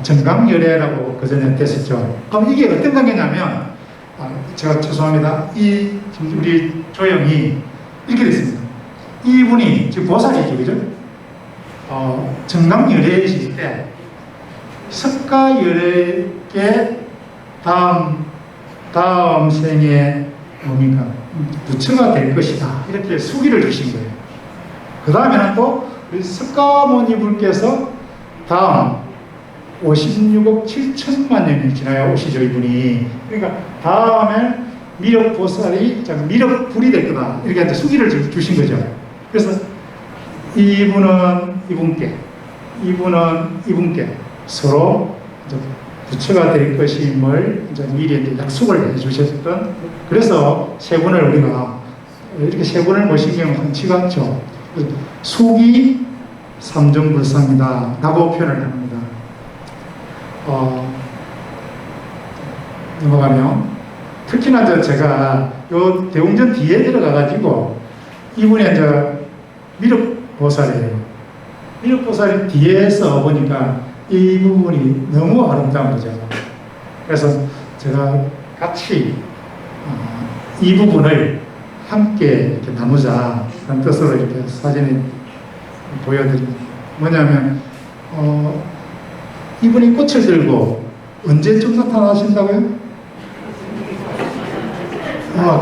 정강열애라고 그 전에 됐었죠. 그럼 이게 어떤 관계냐면 제가 죄송합니다. 우리 조형이 이렇게 됐습니다. 이분이 지금 보살이죠, 그죠? 정강열애이실 때 석가열애의 다음 생에 뭡니까? 부처가 될 것이다. 이렇게 수기를 주신 거예요. 그 다음에는 또 우리 석가모니 분께서 다음 56억 7천만 년이 지나야 오시죠, 이분이. 그러니까 다음에 미륵보살이 미륵불이 될 거다. 이렇게 이제 수기를 주신 거죠. 그래서 이분은 이분께 서로 이제 부처가 될 것임을 이제 미리 이제 약속을 해주셨던, 그래서 세 분을 우리가 이렇게 세 분을 모신 경우는 흔치 않죠. 수기 삼중불상이다 라고 표현을 합니다. 넘어가면 특히나 제가 요 대웅전 뒤에 들어가 가지고 이분이 이제 미륵보살이에요. 미륵보살이 뒤에서 보니까 이 부분이 너무 아름다운 거죠. 그래서 제가 같이 이 부분을 함께 이렇게 나누자 그런 뜻으로 이렇게 사진을 보여드립니다. 뭐냐면 이분이 꽃을 들고 언제쯤 나타나신다고요?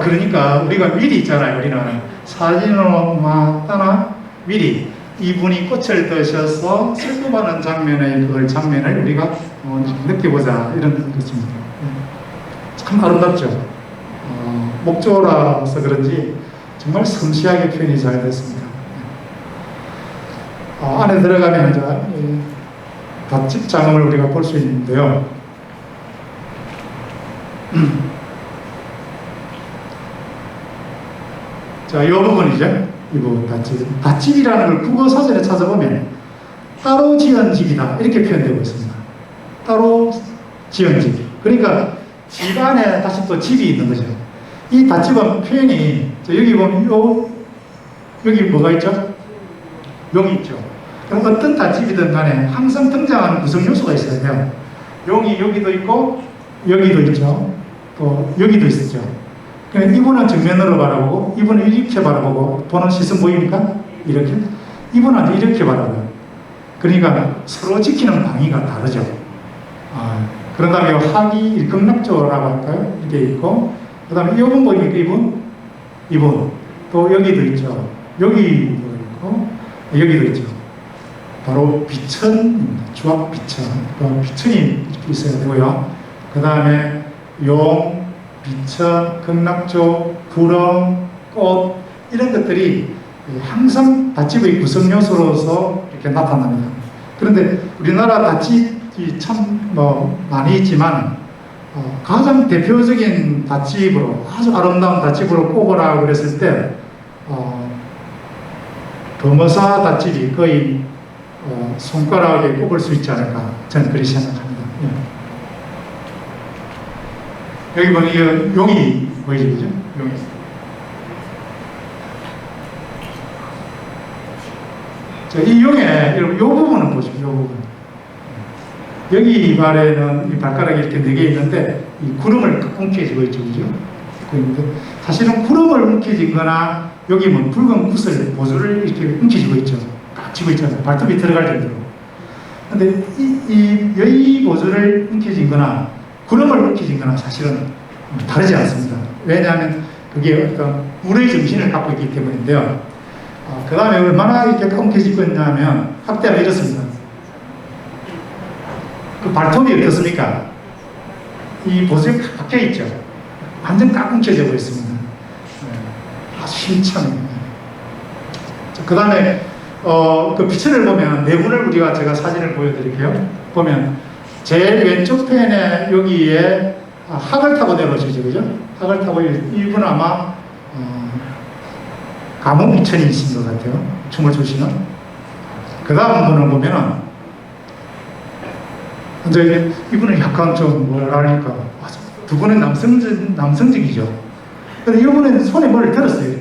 그러니까 우리가 미리 있잖아요. 우리는 사진으로 맞다나 미리 이분이 꽃을 드셔서 슬픔하는 장면의 그 장면을 우리가 느껴보자 이런 뜻입니다. 참 아름답죠. 목조라서 그런지 정말 섬세하게 표현이 잘 됐습니다. 안에 들어가면 이제 닷집 장엄을 우리가 볼 수 있는데요. 자, 이 부분이죠. 이 부분 닷집. 닷집이라는 걸 국어 사전에 찾아보면 따로 지은 집이다 이렇게 표현되고 있습니다. 따로 지은 집. 그러니까 집 안에 다시 또 집이 있는 거죠. 이 닷집은 표현이 여기 보면 여기 뭐가 있죠? 용이 있죠. 그럼 어떤 닷집이든 간에 항상 등장하는 구성 요소가 있어야 돼요. 용이 여기도 있고 여기도 있죠. 또 여기도 있었죠. 그러니까 이분은 정면으로 바라보고 이분은 이렇게 바라보고 보는 시선 보입니까? 이렇게. 이분은 이렇게 바라봐요. 그러니까 서로 지키는 방위가 다르죠. 그런 다음에 학이 일극락조라고 할까요? 이게 있고 그 다음에 이분 보입니까? 이분 또 여기도 있죠. 여기도 있고 여기도 있죠. 바로 비천입니다. 주악 비천. 비천이 이렇게 있어야 되고요. 그 다음에 용, 비천, 극락조, 구름, 꽃 이런 것들이 항상 닷집의 구성 요소로서 이렇게 나타납니다. 그런데 우리나라 닷집이 참 많이 있지만 가장 대표적인 닷집으로 아주 아름다운 닷집으로 꼽으라 그랬을 때 범어사 닷집이 거의 손가락에 꼽을 수 있지 않을까 저는 그렇게 생각합니다. 여기 보면 용이 보이죠? 그죠? 용이. 자, 이 용의 이 부분을 보십시오. 이 부분. 여기 이발에는 이 발가락이 이렇게 4개 있는데 이 구름을 움켜쥐고 있죠. 그죠? 사실은 구름을 움켜쥐거나 여기 뭐 붉은 굿을 보조를 이렇게 움켜쥐고 있죠. 딱 쥐고 있잖아요. 발톱이 들어갈 정도로. 근데 이 보조를 움켜쥐거나 구름을 움켜쥐거나 사실은 다르지 않습니다. 왜냐하면 그게 어떤 물의 정신을 갖고 있기 때문인데요. 그 다음에 얼마나 이렇게 움켜쥐고 있냐면 확대하면 이렇습니다. 그 발톱이 어떻습니까? 이 보조에 박혀 있죠. 완전 꽉 움켜쥐고 있습니다. 아주 힘차네요. 그 다음에 그 비천을 보면 내분을 제가 사진을 보여드릴게요. 보면 제일 왼쪽 편에 여기에 학을 타고 내려오시죠, 그죠? 학을 타고 이분은 아마 가뭄 비천이신 것 같아요. 춤을 추시는. 그 다음 분을 보면은 이제 이분은 약간 좀 뭐랄까 두 분은 남성적이죠. 근데 이분은 손에 뭘 들었어요.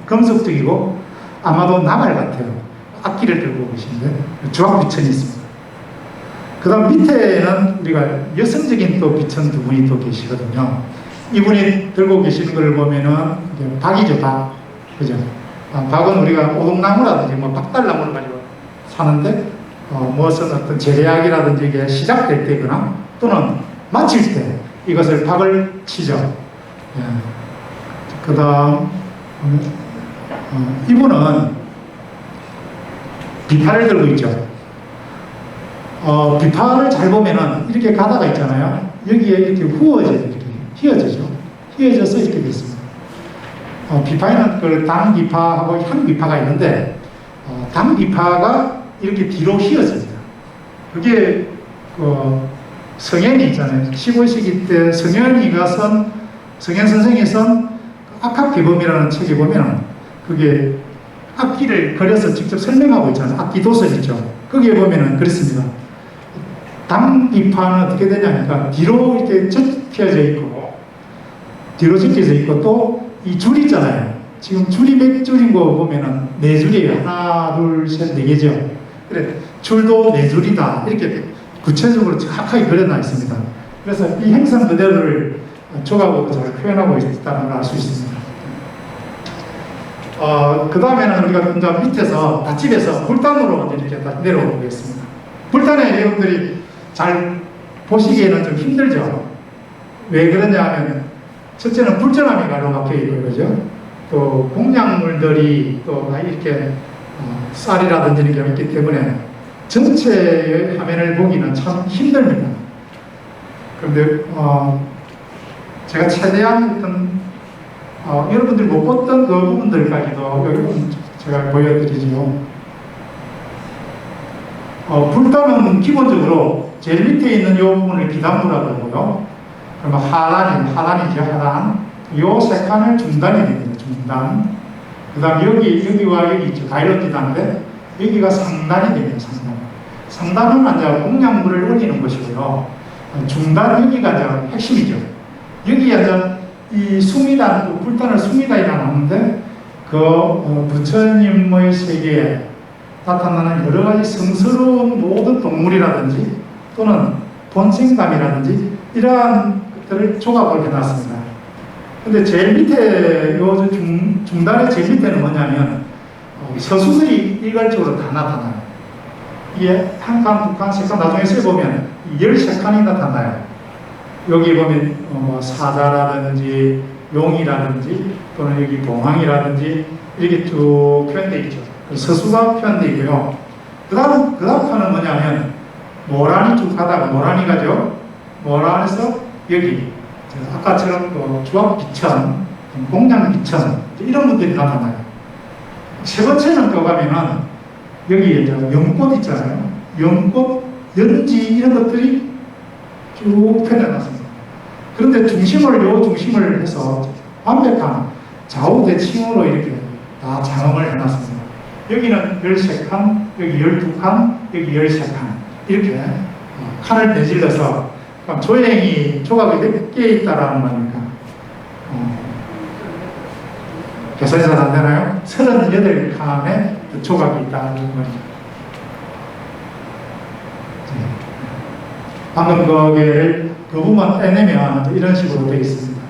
금속적이고 아마도 나발 같아요. 악기를 들고 계신데 주악 비천이 있습니다. 그 다음 밑에는 우리가 여성적인 또 비천 두 분이 또 계시거든요. 이분이 들고 계시는 걸 보면은 박이죠, 박. 그죠? 박은 우리가 오동나무라든지 뭐 박달나무를 가지고 사는데 무엇은 어떤 재래약이라든지 이게 시작될 때거나 또는 마칠 때 이것을 박을 치죠. 예. 그 다음 이분은 비파를 들고 있죠. 비파를 잘 보면은 이렇게 가다가 있잖아요. 여기에 이렇게 이렇게 휘어지죠. 휘어져서 이렇게 됐습니다. 비파에는 그 당비파하고 향비파가 있는데 당비파가 이렇게 뒤로 휘어집니다. 그게 성현이 있잖아요. 15세기 때 성현이가 성현 선생이 쓴 악학개범이라는 책에 보면 그게 악기를 그려서 직접 설명하고 있잖아요. 악기 도서 있죠. 거기에 보면은 그렇습니다. 당비파는 어떻게 되냐니까 뒤로 이렇게 접혀져 있고 뒤로 접혀져 있고 또 이 줄 있잖아요. 지금 줄이 몇 줄인 거 보면은 네 줄이에요. 하나, 둘, 셋, 네 개죠. 그래, 줄도 네 줄이다. 이렇게 구체적으로 정확하게 그려놔 있습니다. 그래서 이 행성 그대로를 조각으로 잘 표현하고 있다는 걸 알 수 있습니다. 그 다음에는 우리가 이제 밑에서 닷집에서 불단으로 이렇게 내려오 보겠습니다. 불단에 여러분들이 잘 보시기에는 좀 힘들죠. 왜 그러냐 하면, 첫째는 불전함이 가로막혀 있고, 그죠? 또 공약물들이 또 이렇게 쌀이라든지 이런 게 있기 때문에 전체의 화면을 보기는 참 힘듭니다. 그런데 제가 최대한 어떤 여러분들이 못 봤던 그 부분들까지도 여기 제가 보여드리죠. 불단은 기본적으로 제일 밑에 있는 이 부분을 비단부라고 하고요. 그러면 하단이죠, 하단. 요 세 칸을 중단이 됩니다, 중단. 그 다음 여기와 여기 있죠, 다이로티단인데, 여기가 상단이 됩니다, 상단. 상단은 이제 공약물을 올리는 것이고요. 중단, 여기가 이제 핵심이죠. 여기가 이제 이 수미단, 불단을 수미단이라고 하는데, 부처님의 세계에 나타나는 여러 가지 성스러운 모든 동물이라든지, 또는 본생감이라든지, 이러한 것들을 조각을 해놨습니다. 근데 제일 밑에, 요 중단의 제일 밑에는 뭐냐면, 서수들이 일괄적으로 다 나타나요. 이게 한 칸, 두 칸, 세 칸, 나중에 써보면 13칸이 나타나요. 여기 보면 사자라든지 용이라든지 또는 여기 봉황이라든지 이렇게 쭉 표현되어 있죠. 서수가 표현되어 있고요. 그 다음 칸은 뭐냐면 모란이 쭉 가다가 모란이 가죠. 모란에서 여기 아까처럼 주합비천, 공양비천 이런 분들이 나타나요. 세 번째는 또 가면은 여기 이제 연꽃 있잖아요. 연꽃, 연지 이런 것들이 쭉 펴내놨습니다. 그런데 중심을 해서 완벽한 좌우대칭으로 이렇게 다 장엄을 해놨습니다. 여기는 13칸, 여기 12칸, 여기 13칸 이렇게 칸을 내질러서 조각이 몇 개 있다라는 겁니까? 계산이 잘 안 되나요? 38칸의 조각이 있다는 겁니다. 방금 거기를 그 부분만 떼내면 이런 식으로 되어 있습니다.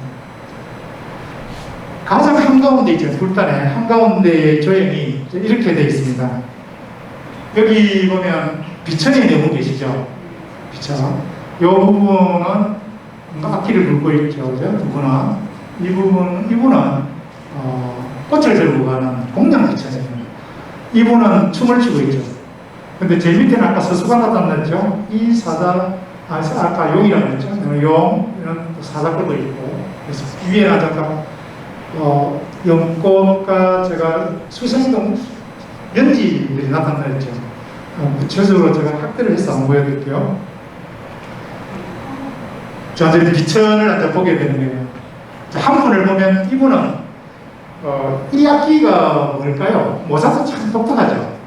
가장 한가운데 있죠. 불단의 한가운데의 조형이 이렇게 되어 있습니다. 여기 보면 비천이 네 분 계시죠? 비천. 이 부분은 악기를 불고 있죠. 그죠? 두 분은. 이분은 꽃을 들고 가는 공양비천이에요. 이분은 춤을 추고 있죠. 근데 제일 밑에는 아까 서수가 나타났죠? 이 사자, 아까 용이라고 했죠? 용, 이런 사자 끌고 있고. 그래서 위에는 잠깐, 연꽃과 제가 수생동 연지들이 나타났죠. 구체적으로 제가 학대를 해서 한번 보여드릴게요. 자, 이제 비천을 앉아 보게 되는 거예요. 자, 한 분을 보면 이분은, 이 악기가 뭘까요? 모자도 참 독특하죠.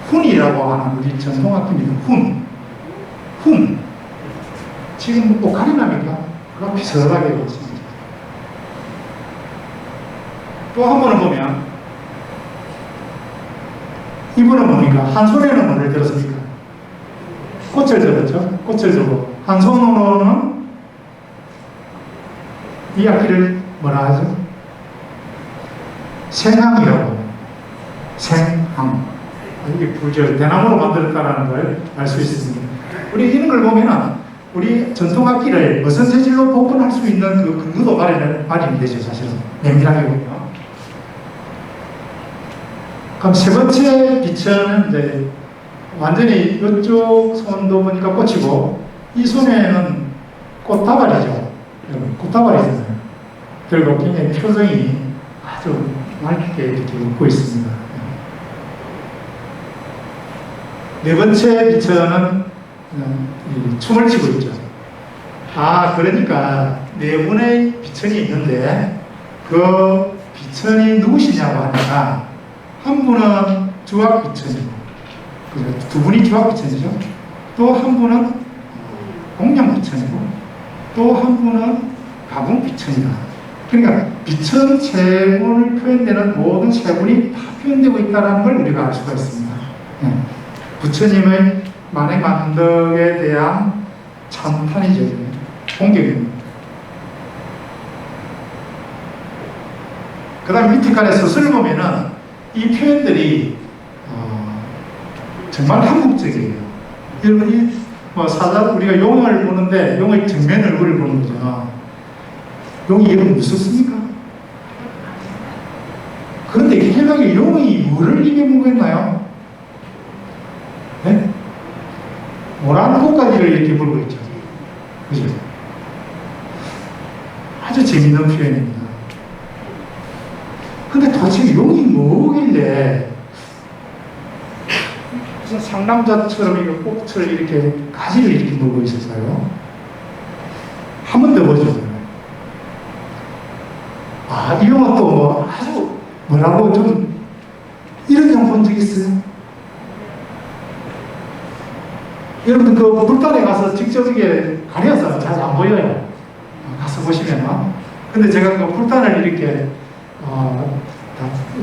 훈이라고 하는 우리 전통악기입니다. 훈. 지금 오카리나입니까? 그거 비슷하게 되어 있습니다. 또 한 번을 보면, 이분은 뭡니까? 한 손에는 뭐를 들었습니까? 꽃을 들었죠? 꽃을 들고. 한 손으로는 이 악기를 뭐라 하죠? 생항이라고 합니다. 생항. 이게 불절, 대나무로 만들었다는 걸 알 수 있습니다. 우리 이런 걸 보면은 우리 전통악기를 무슨 재질로 복원할 수 있는 그 근거도 마련이 되죠, 사실은. 냉밀하게 보면. 그럼 세 번째 비천은 이제 완전히 이쪽 손도 보니까 꽃이고, 이 손에는 꽃다발이죠. 여러분, 꽃다발이잖아요. 그리고 굉장히 표정이 아주 맑게 이렇게 웃고 있습니다. 네 번째 비천은 춤을 추고 있죠. 그러니까 네 분의 비천이 있는데 그 비천이 누구시냐고 하니까 한 분은 주악비천이고, 두 분이 주악비천이죠. 또 한 분은 공양비천이고, 또 한 분은 가궁비천이다. 그러니까 빛은 세분을 표현되는 모든 세분이 다 표현되고 있다는 걸 우리가 알 수가 있습니다. 부처님의 만행만덕에 대한 찬탄이죠. 공격입니다. 그 다음 밑에 칸에 서술을 보면은 이 표현들이 정말 한국적이에요. 여러분, 우리가 용을 보는데 용의 정면 얼굴을 보는 거죠. 용이 여러분 무섭습니까? 그런데 희한하게 용이 뭐를 입어보고 있나요? 네? 모란 꽃가지를 이렇게 물고 있죠. 그죠? 아주 재미있는 표현입니다. 근데 도대체 용이 뭐길래 무슨 상남자처럼 이거 꽃을 이렇게 가지를 이렇게 물고 있었어요? 한 번 더 보죠. 이 용은 또 뭐 아주 뭐라고 좀 이런 용 본 적 있어요? 여러분 그 불단에 가서 직접 이게 가려서 잘 안 보여요. 가서 보시면. 근데 제가 그 불단을 이렇게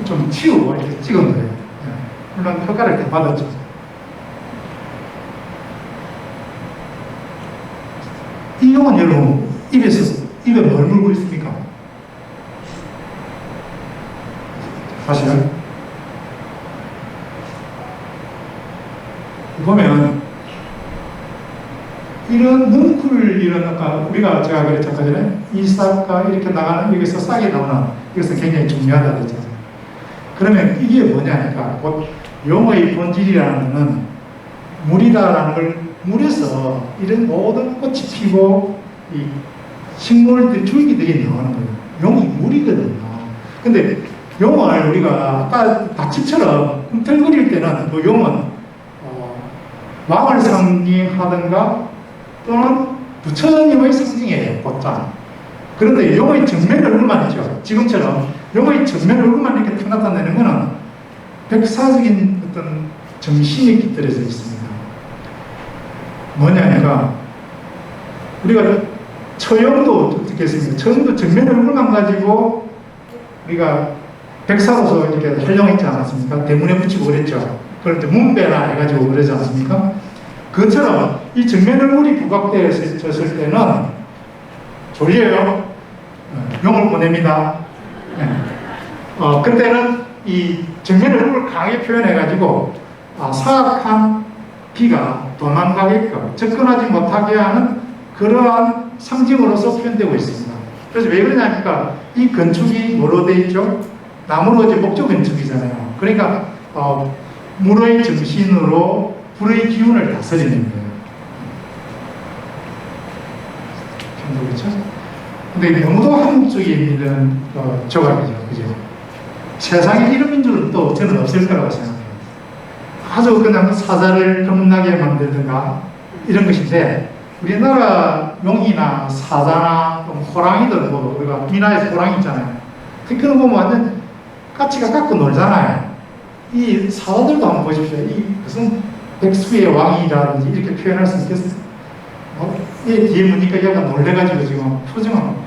좀 치우고 이렇게 찍은 거예요. 물론 허가를 다 받았죠. 이 용은 여러분 입에 뭘 물고 있습니까? 사실은 보면 이런 넝쿨 이런 아까 우리가 제가 그랬죠 아까 전에 이 싹과 이렇게 나가는 여기서 싹이 나오는 이것은 굉장히 중요하다 그랬잖아요. 그러면 이게 뭐냐니까 곧 용의 본질이라는 것은 물이다라는 걸 물에서 이런 모든 꽃이 피고 이 식물들 줄기들이 나오는 거예요. 용이 물이거든요. 근데 용을 우리가 아까 닭집처럼 꿈틀거릴 때는 그 용은 왕을 상징하든가 또는 부처님의 상징이에요. 곧장. 그런데 용의 정면 얼굴만 있죠. 지금처럼 용의 정면 얼굴만 이렇게 탁 나타내는 것은 백사적인 어떤 정신이 깃들어져 있습니다. 뭐냐니까 우리가 처형도 어떻게 했습니까? 처형도 정면 얼굴만 가지고 우리가 백사로서 이렇게 활용했지 않았습니까? 대문에 붙이고 그랬죠. 그런데 문배나 해가지고 그러지 않습니까? 그것처럼 이 정면 얼굴이 부각되었을 때는 졸려요. 용을 보냅니다. 그때는 이 정면 얼굴을 강하게 표현해가지고 사악한 비가 도망가게끔 접근하지 못하게 하는 그러한 상징으로서 표현되고 있습니다. 그래서 왜 그러냐니까 이 건축이 뭐로 되어 있죠? 나무로 이제 목조 건축이잖아요. 그러니까 물의 정신으로 불의 기운을 다스리는 거예요. 그렇죠? 근데 너무도 한국적인 조각이죠. 그죠? 세상에 이런 민족은 또 저는 없을 거라고 생각해요. 아주 그냥 사자를 겁나게 만들든가 이런 것인데 우리나라 용이나 사자나 호랑이들 뭐 우리가 미나에서 호랑이 있잖아요. 그런 거 보면 완전 까치가 갖고 놀잖아요. 이 사자들도 한번 보십시오. 이 무슨 백수의 왕이라든지 이렇게 표현할 수 있겠어요? 이 뒤에 보니까 약간 놀래가지고 지금 표정하고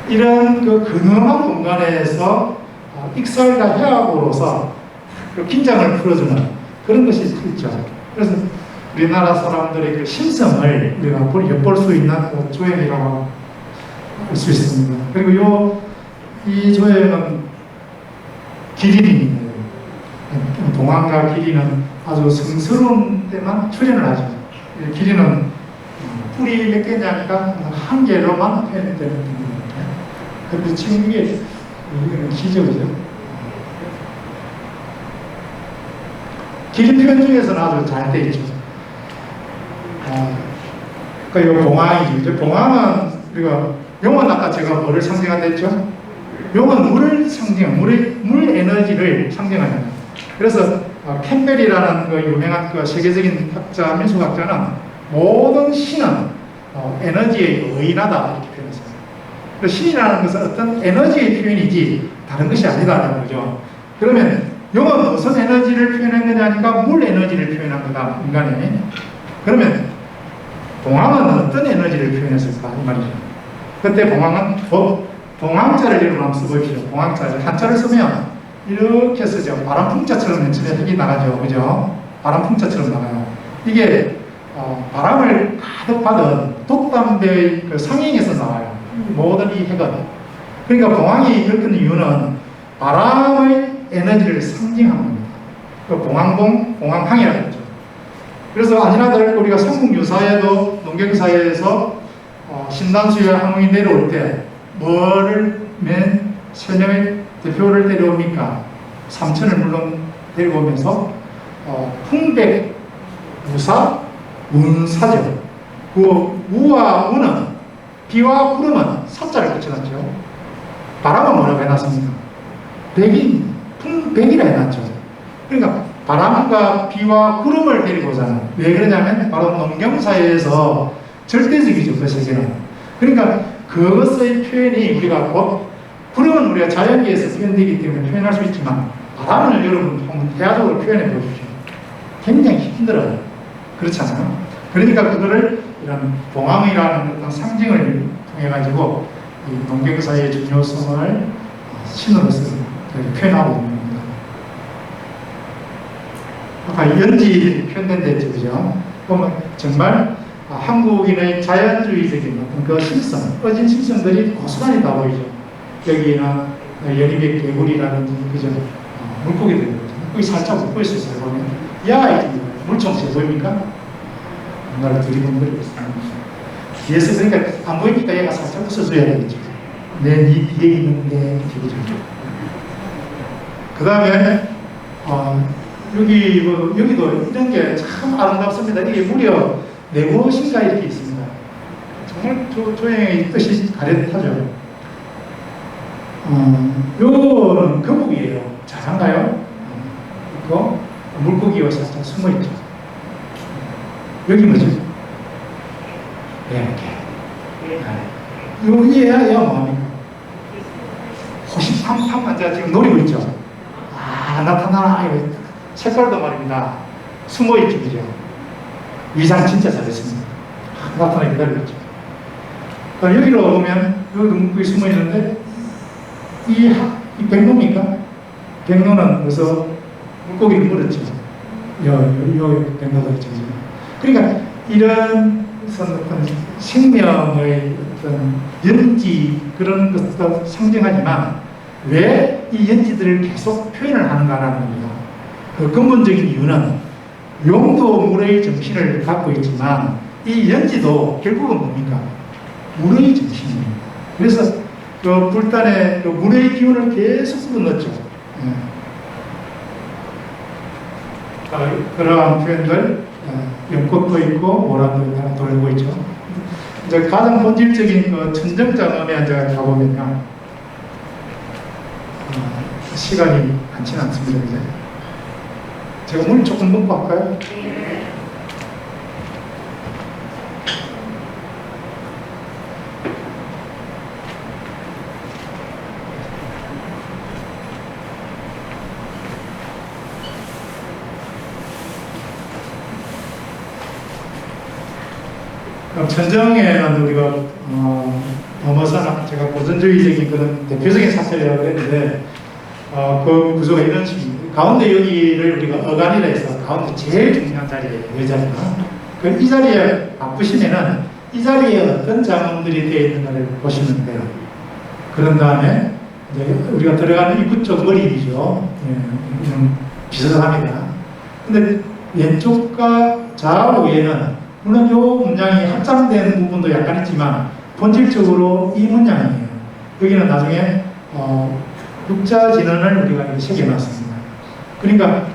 이런 그 근엄한 공간에서 익살과 해악으로서 그 긴장을 풀어주는 그런 것이 있죠. 그래서 우리나라 사람들의 그 심성을 우리가 엿볼 수 있는 그 조형이라고 할 수 있습니다. 그리고 이 조형은 기린입니다. 동안과 기린은 아주 성스러운 때만 출연을 하죠. 기린은 뿔이 몇 개냐니까 한 개로만 표현되는 겁니다. 그런데 지금 이게 기적이죠. 기린 표현 중에서는 아주 잘 돼 있죠. 그러니까 이 봉황이죠. 봉황은 우리가 용은 아까 제가 뭐를 상징한다 했죠? 용은 물을 물 에너지를 상징합니다. 그래서 캠벨이라는 그 유명한 그 세계적인 학자, 민속학자는 모든 신은 에너지에 의인하다 이렇게 표현했어요. 신이라는 것은 어떤 에너지의 표현이지 다른 것이 아니다라는 거죠. 그러면 용은 무슨 에너지를 표현한 거냐니까 물 에너지를 표현한 거다, 인간이. 그러면 봉황은 어떤 에너지를 표현했을까 이 말이죠. 그때 봉황은 봉황자를 예로 한번 써보십시오. 봉황자 한자를 쓰면 이렇게 쓰죠. 바람풍자처럼 맨 처음에 색이 나가죠. 그죠? 바람풍자처럼 나가요. 이게 바람을 가득 받은 돛담배의 그 상행에서 나와요. 모든 이 해가. 그러니까 봉황이 일으키는 이유는 바람의 에너지를 상징하는 겁니다. 그 봉황봉, 봉황항이라고 했죠. 그래서 아니나들 우리가 삼국유사에도 농경사에서 신단수의 항문이 내려올 때 뭐를 맨 세 명의 대표를 데려옵니까? 삼천을 물론 데리고 오면서 풍백, 무사, 운사죠. 그 우와 우는 비와 구름은 사자를 붙여놨죠. 바람은 뭐라고 해놨습니까? 풍백이라 해놨죠. 그러니까 바람과 비와 구름을 데리고 오잖아요. 왜 그러냐면 바로 농경사회에서 절대적이죠. 그 세계는. 그러니까 그것의 표현이 우리가 구름은 우리가 자연계에서 표현되기 때문에 표현할 수 있지만 바람을 여러분 한번 대화적으로 표현해 보십시오. 굉장히 힘들어요. 그렇잖아요. 그러니까 그거를 이런 봉황이라는 어떤 상징을 통해 가지고 이 농경사의 중요성을 신으로서 표현하고 있는 겁니다. 아까 연지 표현된 데 있죠, 그죠? 보면 정말 한국인의 자연주의적인 어떤 그 심성, 어진 심성들이 고스란히 다 보이죠. 여기는 연희백 개구리라든지 그죠? 물고기들 거죠. 거기 살짝 웃고 있었어요. 보면 야, 물총새 보입니까? 뭔가를 들이번거리고 있습니다. 뒤에서 그러니까 안 보이니까 얘가 살짝 웃어줘야 되겠죠. 내 뒤에 있는데 그죠? 그 다음에 여기도 이런 게 참 아름답습니다. 이게 무려 네곳인가 이렇게 있습니다. 정말 조형의 뜻이 가련하죠. 요거는 거북이에요. 자산가요? 있고 물고기와 살짝 숨어있죠. 여기 뭐지? 여기에야 뭐합니까? 호시팡팡 앉아 지금 노리고 있죠. 나타나. 색깔도 말입니다. 숨어있죠, 그죠? 위장 진짜 잘했습니다. 나타나기 기다렸죠. 여기로 오면 여기 물고기 숨어있는데 이 백로입니까? 백로는 그래서 물고기를 물었죠. 요 백로도 있죠. 그러니까 이런 어떤 생명의 어떤 연지 그런 것도 상징하지만 왜 이 연지들을 계속 표현을 하는가라는 겁니다. 그 근본적인 이유는 용도 물의 정신을 갖고 있지만 이 연지도 결국은 뭡니까? 물의 정신입니다. 그래서 그 불단에 그 물의 기운을 계속 불어넣죠. 그러한 표현들, 연꽃도 있고 모란도 하나 돌고 있죠. 이제 가장 본질적인 그 천정장엄에 이제 가보면요. 시간이 많지는 않습니다. 이제. 제가 물 조금 먹고 할까요? 천정에는 우리가 넘어서는 제가 고전주의적인 그런 대표적인 사설이라고 했는데 그 구조가 이런 식입니다. 가운데 여기를 우리가 어간이라 해서 가운데 제일 중요한 자리예요. 이 자리가. 이 자리에 바꾸시면은 이 자리에 어떤 장엄들이 되어 있는가를 보시면 돼요. 그런 다음에 이제 우리가 들어가는 입구 쪽 머리이죠. 이런 비슷합니다. 근데 왼쪽과 좌우에는 물론 이 문장이 합장된 부분도 약간 있지만 본질적으로 이 문장이에요. 여기는 나중에 육자 진언을 우리가 이렇게 새겨놨습니다. 그러니까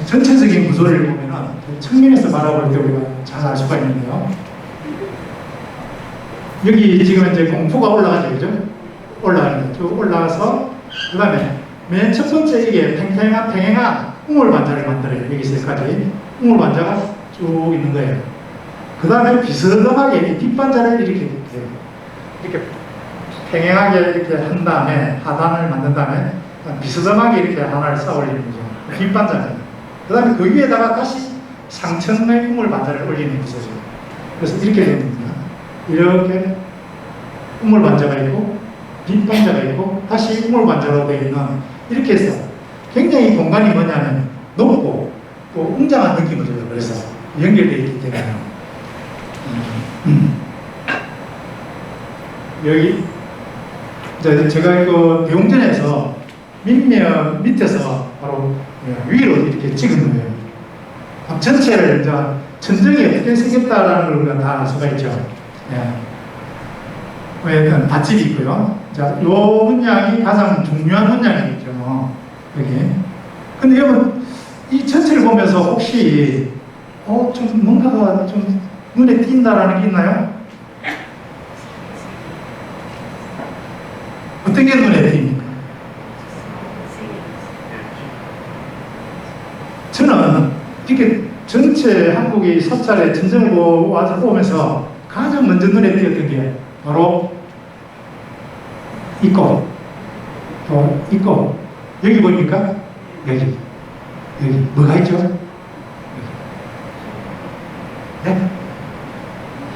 전체적인 구조를 보면은 측면에서 바라볼 때 우리가 잘 알 수가 있는데요. 여기 지금 이제 공포가 올라가죠, 그죠? 올라가는 쭉 올라가서 그 다음에 맨 첫 번째 이게 팽팽한 우물반자를 만들어요. 여기서까지 우물반자가 쭉 있는 거예요. 그 다음에 비스듬하게 뒷반자를 이렇게 평행하게 이렇게 한 다음에 하단을 만든 다음에 비스듬하게 이렇게 하나를 쌓아 올리는 거죠. 뒷반자는. 그 다음에 그 위에다가 다시 상천의 우물반자를 올리는 구조죠. 그래서 이렇게 됩니다. 이렇게 우물반자가 있고 빈반자가 있고 다시 우물반자로 되어 있는 이렇게 해서 굉장히 공간이 뭐냐면 높고 또 웅장한 느낌을 줘요. 그래서 연결되어 있기 때문에 여기 제가 그 대웅전에서 밑면 밑에서 바로 위로 이렇게 찍은 거예요. 전체를 이제 천정이 어떻게 생겼다라는 걸 우리가 다 알 수가 있죠. 왜 밭집이 있고요. 자, 요 문양이 가장 중요한 문양이죠. 여기. 근데 여러분 이 전체를 보면서 혹시 좀 뭔가가 좀 눈에 띈다라는 게 있나요? 어떤 게 눈에 띕니까? 저는 이렇게 전체 한국이 사찰에 전쟁을 와서 보면서 가장 먼저 눈에 띄었던 게 바로 있고 또 있고 여기 보입니까? 여기 뭐가 있죠? 여기. 네?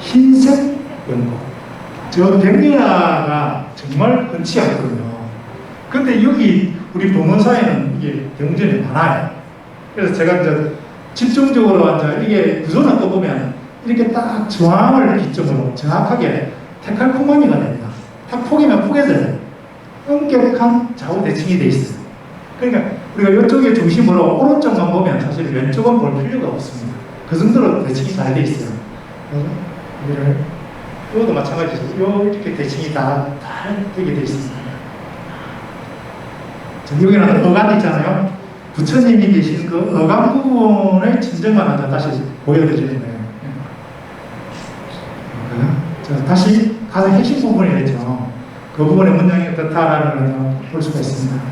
흰색 연고. 저 백년화가 정말 흔치 않거든요. 근데 여기 우리 봉헌사에는 이게 경전이 많아요. 그래서 제가 이제 집중적으로 이제 이게 구조는 또 보면 이렇게 딱 중앙을 기점으로 정확하게 테칼코마니가 됩니다. 딱 포개면 포개져요. 엄격한 좌우 대칭이 되어 있어요. 그러니까 우리가 이쪽의 중심으로 오른쪽만 보면 사실 왼쪽은 볼 필요가 없습니다. 그 정도로 대칭이 잘 되어 있어요. 그래서 이것도 마찬가지죠. 이렇게 대칭이 다 되게 되어 있습니다. 여기는 어간 있잖아요. 부처님이 계신 그 어간 부분의 진정만 하자 다시 보여드리는 거예요. 자, 다시 가장 핵심 부분이 됐죠. 그 부분의 문양이 어떻다라는 걸 볼 수가 있습니다.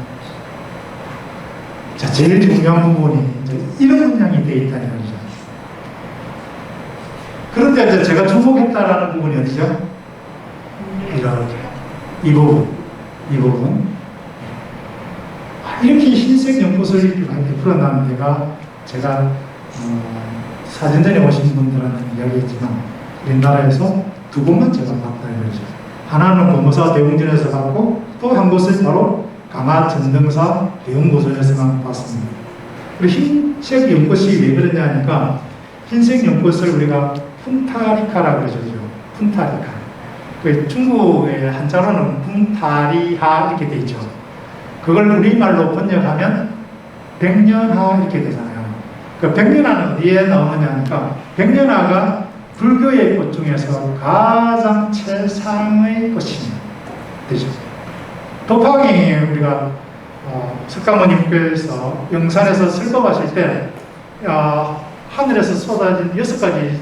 자, 제일 중요한 부분이 이제 이런 문양이 되어 있다는 거죠. 그런데 이제 제가 주목했다라는 부분이 어디죠? 이렇게. 이 부분. 이렇게 흰색 연꽃을 이렇게 풀어나는 데가 제가 사진전에 오신 분들한테 이야기했지만 우리나라에서 두 곳만 제가 봤다는 거죠. 하나는 법무사 대웅전에서 봤고 또 한 곳은 바로 강화 전등사 대웅고선에서만 봤습니다. 그리고 흰색 연꽃이 왜 그러냐 하니까 흰색 연꽃을 우리가 푼타리카라고 그러죠. 푼타리카. 그 중국의 한자로는 푼타리하 이렇게 돼 있죠. 그걸 우리말로 번역하면 백년화 이렇게 되잖아요. 그 백년화는 어디에 나오느냐 하니까 백년화가 불교의 꽃 중에서 가장 최상의 꽃입니다. 되죠. 도파경이 우리가 석가모니께서 영산에서 설법하실 때 하늘에서 쏟아진 6가지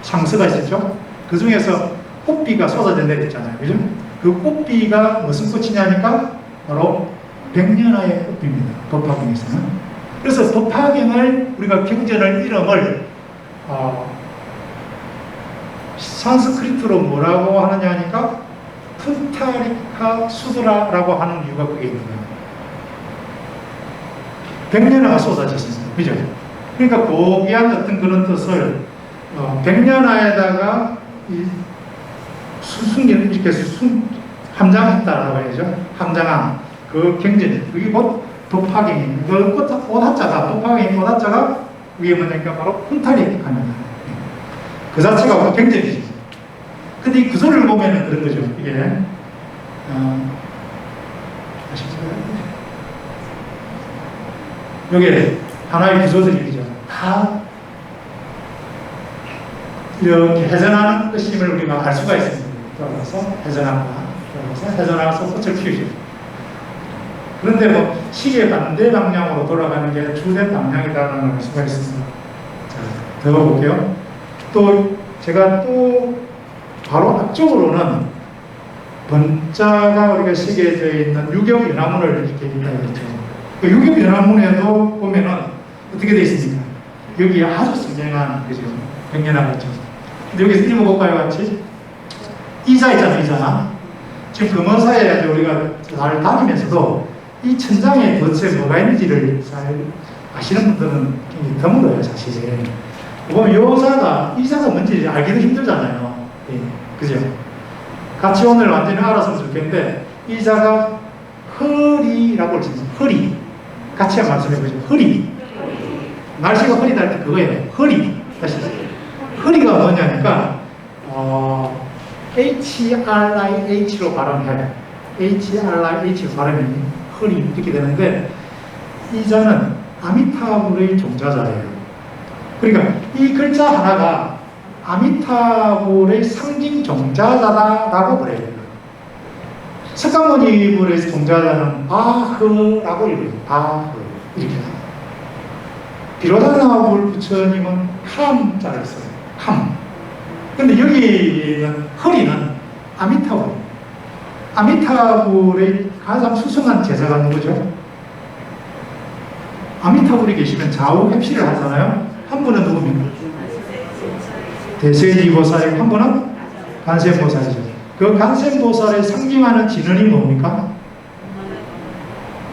상서가 있었죠. 그 중에서 꽃비가 쏟아져 내렸잖아요. 그죠? 그 꽃비가 무슨 꽃이냐니까 바로 백년화의 꽃비입니다. 도파경에서는. 그래서 도파경을 우리가 경전을 이름을 산스크리트로 뭐라고 하느냐 하니까 푼타리카 수드라라고 하는 이유가 그게 있는 거예요. 백년화가 쏟아졌습니다. 그죠? 그러니까 고귀한 어떤 그런 뜻을 백년화에다가 이 숨기는 이렇게 함장했다라고 해야죠. 함장한 그 경전이 그게 곧 도파경입니다. 그 오다자가 도파경의 오다자가 위에 뭐냐니까 바로 푼타리카입니다. 그 자체가 경전이죠. 근데 이 구조를 보면은 그런 거죠. 이게 여기 하나의 구조들이죠. 다 이렇게 회전하는 것임을 우리가 알 수가 있습니다. 들어가서 회전하면서 꽃을 피우죠. 그런데 뭐 시계 반대 방향으로 돌아가는 게 주된 방향이다라는 걸 알 수가 있습니다. 자, 더 볼게요. 또 제가 또 바로 앞쪽으로는 번자가 우리가 시계되어 있는 유격연화문을 이렇게 있다고 했죠. 그 유격연화문에도 보면은 어떻게 되어 있습니까? 여기 아주 선명한 그죠? 백년화가 있죠. 근데 여기서 읽어볼까요, 같이? 이자 있잖아요, 이자. 지금 금원사에 우리가 잘 다니면서도 이 천장에 도대체 뭐가 있는지를 잘 아시는 분들은 굉장히 드물어요, 사실. 보면 요자가, 이자가 뭔지 알기도 힘들잖아요. 예, 그죠? 같이 오늘 완전히 알았으면 좋겠는데, 이자가 허리라고 했습니다. 허리. 같이 한번 말씀해 보시죠. 허리. 날씨가 흐리다 할 때 그거예요. 허리. 다시. 허리가 뭐냐니까, HRIH로 발음해요. HRIH로 발음이 허리 이렇게 되는데, 이자는 아미타불의 종자자예요. 그러니까 이 글자 하나가 아미타불의 상징 종자자다라고 그래요. 석가모니불의 종자자는 바흐라고 읽어요. 바흐. 이렇게. 비로자나불 부처님은 함자를 써요. 함. 근데 여기는 허리는 아미타불. 아미타불의 가장 수승한 제자가 누구죠? 아미타불이 계시면 좌우 heb시를 하잖아요. 한 분은 누굽니까? 대세지보살이고 한 분은 간센보살이죠. 그 간센보살의 상징하는 진언이 뭡니까?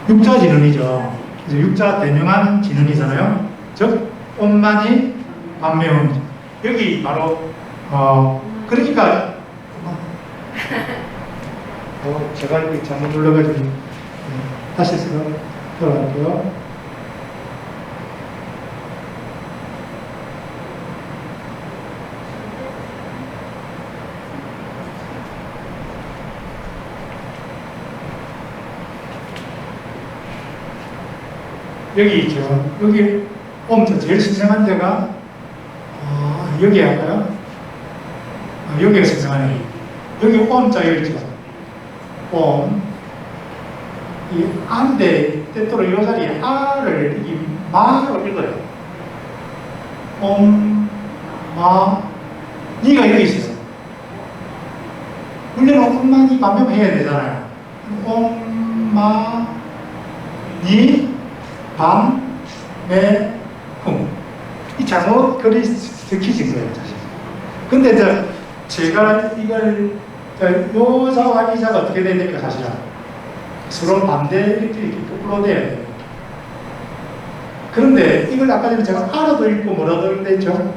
육자 진언이죠. 그래서 육자 대명한 진언이잖아요. 즉 온만이 반매운. 여기 바로 그러니까 제가 이렇게 잘못 눌러가지고 다시 들어갈게요. 여기 있죠. 여기 옴자 제일 신명한 데가 여기 할까요? 여기가 신명하네. 여기 옴자 여기 있죠. 옴. 이 안데 때때로 이 자리에 아를 이 마로 읽어요. 옴, 마, 니가 여기 있어요. 원래는 엄마니 반면해야 되잖아요. 옴, 마, 니, 밤, 매, 쿵. 이 잘못 글이 적히신 거예요, 사실. 근데 제가 이걸, 요자와 이자가 어떻게 돼야 됩니까, 사실은? 서로 반대 이렇게 거꾸로 돼야 돼요. 그런데 이걸 아까 전에 제가 아라도 읽고 뭐라도 읽었죠?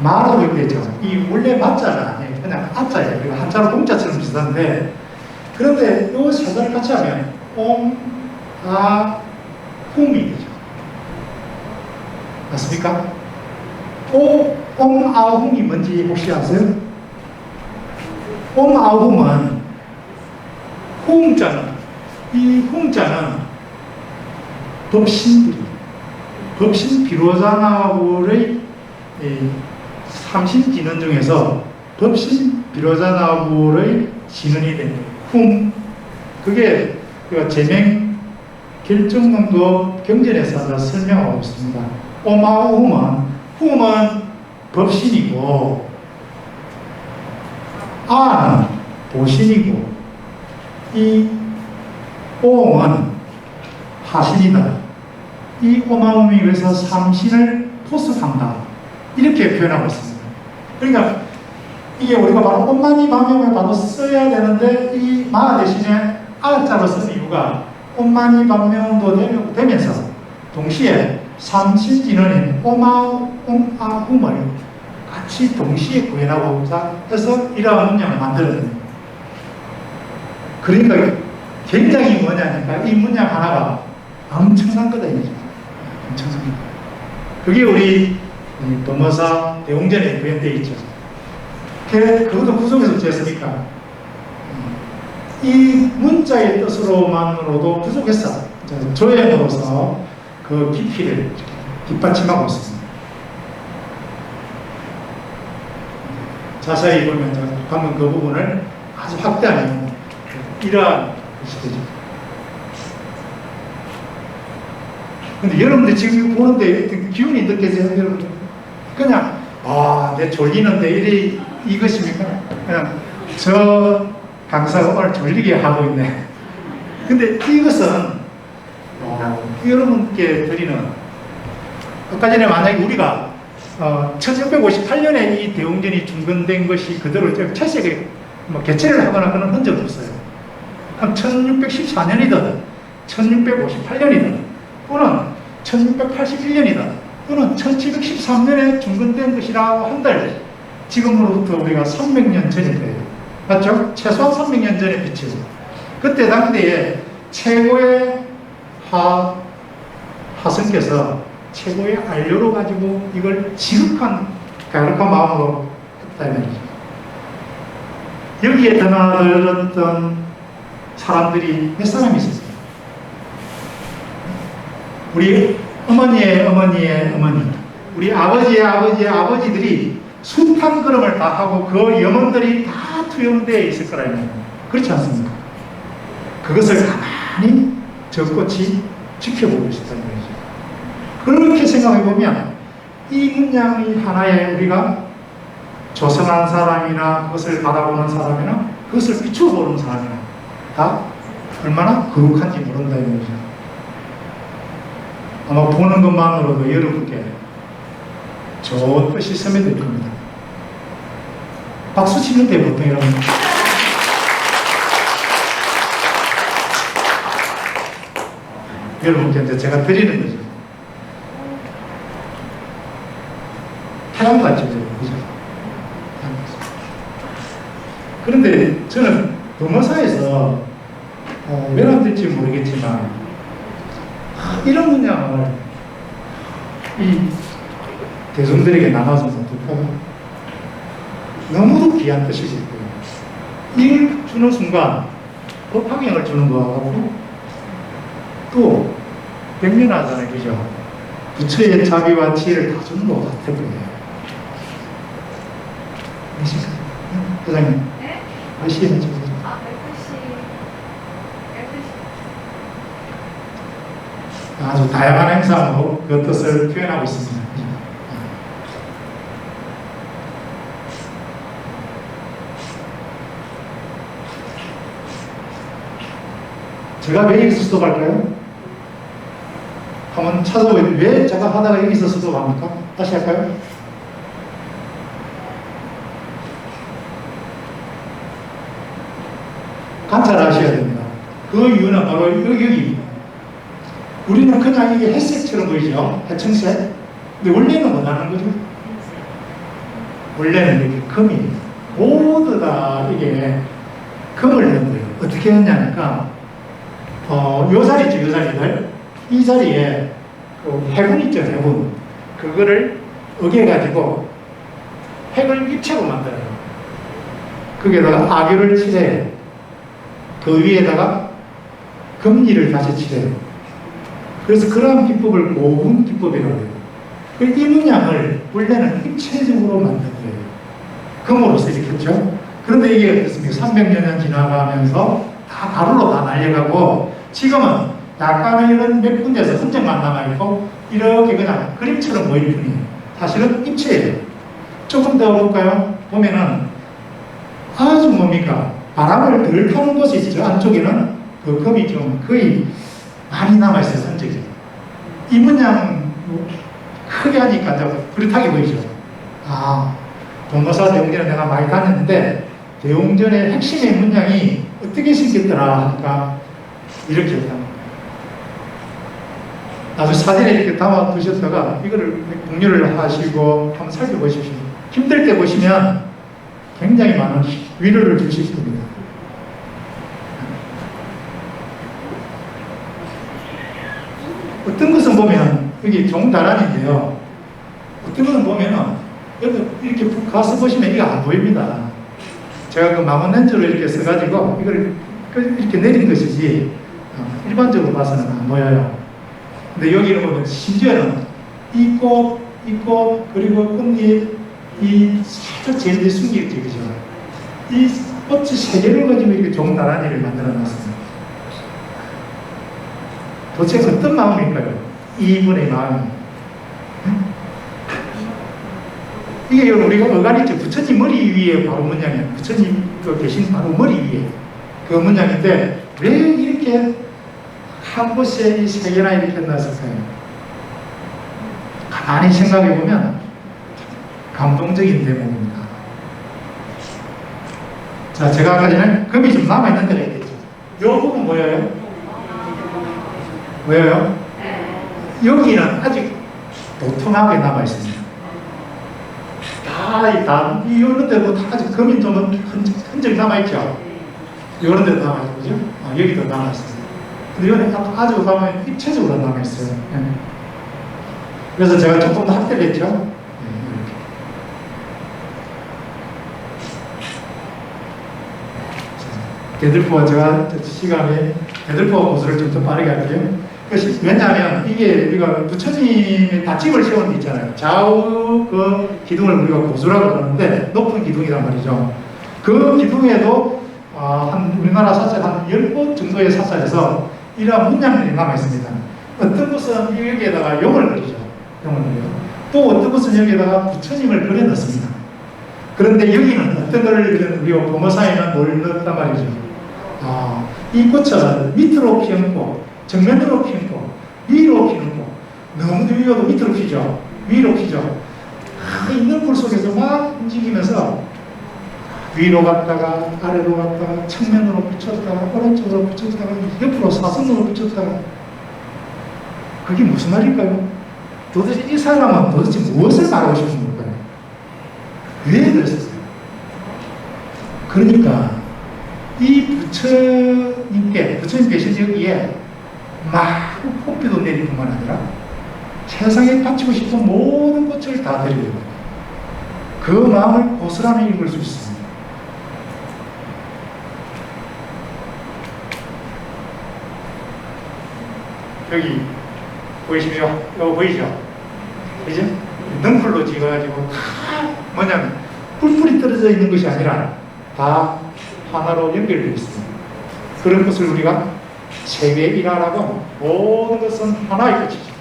마라도 읽었죠? 이 원래 맞자가 아니에요. 그냥 아자예요. 이거 한자로 공자처럼 비슷한데, 그런데 요 세 자를 같이 하면, 옴, 아, 홈이 되죠. 맞습니까? 옴아홈이 뭔지 혹시 아세요? 옴아홈은 홈자는 이 홈자는 법신 비로자나불의 삼신진언 중에서 법신 비로자나불의 진언이 됩니다. 홈. 그게 제명 결정론도 경전에서 설명하고 있습니다. 오마움은 훔은 법신이고 아는 보신이고 이 오음은 하신이다. 이 오마움이 위해서 삼신을 포섭한다. 이렇게 표현하고 있습니다. 그러니까 이게 우리가 바로 온만이 방명을 바로 써야 되는데 이 마 대신에 아자로 쓴 이유가 온만이 반면도 되면서 동시에 삼신진언인 오마움아움을 같이 동시에 구현하고 해서 이러한 문장을 만들어냅니다. 그러니까 굉장히 뭐냐니까 이 문장 하나가 엄청난 거다 이거죠. 엄청난 거다. 그게 우리 도모사 대웅전에 구현되어 있죠. 그것도 구속에서 어쨌습니까? 이 문자의 뜻으로만으로도 부족했어. 조연으로서 그 깊이를 뒷받침하고 있습니다. 자세히 보면 방금 그 부분을 아주 확대하면 이러한 것이 되죠. 근데 여러분들 지금 보는데 기운이 느껴져요, 여러분들? 그냥 내 졸리는데 이것입니까? 그냥 저 강사가 오늘 졸리게 하고 있네. 근데 이것은 여러분께 드리는, 아까 전에 만약에 우리가 1658년에 이 대웅전이 중건된 것이 그대로 채색에 개체를 하거나 그런 흔적이 없어요. 1614년이든 1658년이든 또는 1681년이든 그는 1713년에 중건된 것이라고 한들 지금으로부터 우리가 300년 전일 거예요. 맞죠? 최소한 300년 전에 비치죠. 그때 당대에 최고의 화성께서 최고의 안료로 가지고 이걸 지극한 마음으로 했다는 얘기죠. 여기에 드나들었던 사람들이 몇 사람이 있었어요? 우리 어머니의 어머니의 어머니, 우리 아버지의 아버지의 아버지들이 숱한 걸음을 다 하고 그 염원들이 다 투영되어 있을 거라는 거예요. 그렇지 않습니까? 그것을 가만히 저 꽃이 지켜보고 있었다는 거죠. 그렇게 생각해 보면 이 문양이 하나에 우리가 조성한 사람이나 그것을 바라보는 사람이나 그것을 비추어보는 사람이나 다 얼마나 거룩한지 모른다는 거죠. 아마 보는 것만으로도 여러분께 좋은 뜻이 스며들 겁니다. 박수 치는데 보통 여러분 여러분께 이제 제가 드리는 거죠. 태양 같죠, 그죠? 그런데 저는 동어사에서 왜 안 될지 모르겠지만 이런 문양을 이 대중들에게 나눠서 어떨까요? 너무도 귀한 뜻이지. 이걸 주는 순간 법화경을 주는 거하고 또 백면하잖아요, 그죠? 부처의 자비와 지혜를 다 주는 것 같아 보여요. 회장님, 네? 몇 시에 해주세요? 12시. 아주 다양한 행사로 그 뜻을 표현하고 있습니다. 제가 왜 여기서 수도할까요? 한번 찾아보세요. 왜 제가 하다가 여기서 수도합니까? 다시 할까요? 관찰하셔야 됩니다. 그 이유는 바로 여기입니다. 우리는 그냥 이게 햇색처럼 보이죠? 해청색. 근데 원래는 뭐라는 거죠? 원래는 이렇게 금이 모두 다 이게 금을 넣은 거예요. 어떻게 했냐니까 요 자리 있죠, 요 자리들. 이 자리에 그 해군 있죠, 해군. 그거를 어겨가지고 핵을 입체로 만들어요. 거기에다가 악유를 칠해요. 그 위에다가 금리를 다시 칠해요. 그래서 그러한 기법을 고분 기법이라고 해요. 이 문양을 원래는 입체적으로 만든 거예요. 금으로서 이렇게 했죠. 그런데 이게 어떻습니까? 300여 년 지나가면서 다 가루로 다 날려가고 지금은 약간의 이런 몇 군데에서 흔적만 남아있고 이렇게 그냥 그림처럼 보일 뿐이에요. 사실은 입체예요. 조금 더 볼까요? 보면은 아주 뭡니까? 바람을 덜 타는 곳이 있죠. 안쪽에는 그 금이 좀 거의 많이 남아있어요. 흔적이. 이 문양 크게 하니까 그렇다게 보이죠. 동거사 대웅전에 내가 많이 다녔는데 대웅전의 핵심의 문양이 어떻게 생겼더라 하니까 이렇게 했다. 나중에 사진에 이렇게 담아 두셨다가 이거를 공유를 하시고 한번 살펴보십시오. 힘들 때 보시면 굉장히 많은 위로를 주실 겁니다. 어떤 것은 보면 여기 종다란인데요. 어떤 것은 보면은 여기 이렇게 가서 보시면 이게 안 보입니다. 제가 그 망원 렌즈로 이렇게 써가지고 이걸 이렇게 내린 것이지 일반적으로 봐서는 안 보여요. 근데 여기는 보면 심지어는 이 꽃, 그리고 꽃잎, 이 살짝 제일 숨기겠죠, 그죠? 이 꽃이 세 개를 가지고 이렇게 종다란이를 만들어 놨습니다. 도대체 어떤 마음일까요? 이분의 마음이. 이게 우리가 어간있죠. 부처님 머리 위에 바로 문양이에요. 부처님 계신 바로 머리 위에 그 문양인데 왜 이렇게 한 곳에 이 세 개나 이렇게 놨을까요? 가만히 생각해 보면 감동적인 대목입니다. 자, 제가 아까 전에 금이 좀 남아있는 데가 있겠죠. 이 부분 보여요? 보여요? 여기는 아직 도톰하게 남아 있습니다. 이런 데도 다 아직 금이 좀 흔적이 남아있죠? 이런 데도 남아있죠, 그죠? 여기도 남아있습니다. 근데 이거는 아주 가면 입체적으로 남아있어요. 예. 그래서 제가 조금 더 확대를 했죠? 대들보와 제가 시간에 대들보와 고수를 좀 더 빠르게 할게요. 왜냐하면 이게 우리가 부처님의 다짐을 세우는 게 있잖아요. 좌우 그 기둥을 우리가 고수라고 하는데 높은 기둥이란 말이죠. 그 기둥에도 우리나라 사찰 한 10곳 정도의 사찰에서 이러한 문양들이 남아있습니다. 어떤 곳은 여기에다가 용을 그리죠. 용을 그려요. 또 어떤 곳은 여기에다가 부처님을 그려 넣습니다. 그런데 여기는 어떤 걸 우리가 범어사에는 뭘 넣었단 말이죠. 이 꽃은 밑으로 피는 꽃, 정면으로 피는 꽃, 위로 피는 꽃, 너무 위로도 밑으로 피죠. 위로 피죠. 있는 불 속에서 막 움직이면서 위로 갔다가 아래로 갔다가 측면으로 붙였다가 오른쪽으로 붙였다가 옆으로 사선으로 붙였다가 그게 무슨 말일까요? 도대체 이 사람은 도대체 무엇을 말하고 싶은 걸까요? 왜 그랬었어요? 그러니까 이 부처님 계신 여기에 막 꽃비도 내릴 뿐만 아니라 세상에 바치고 싶은 모든 꽃을 다 드리는 거예요. 그 마음을 고스란히 읽을 수 있습니다. 여기 보이시죠? 이거 보이죠? 그죠? 넝쿨로 지어가지고 다 뭐냐면 뿔뿔이 떨어져 있는 것이 아니라 다 하나로 연결되어 있습니다. 그런 것을 우리가 세계일화라고 모든 것은 하나의 것이죠.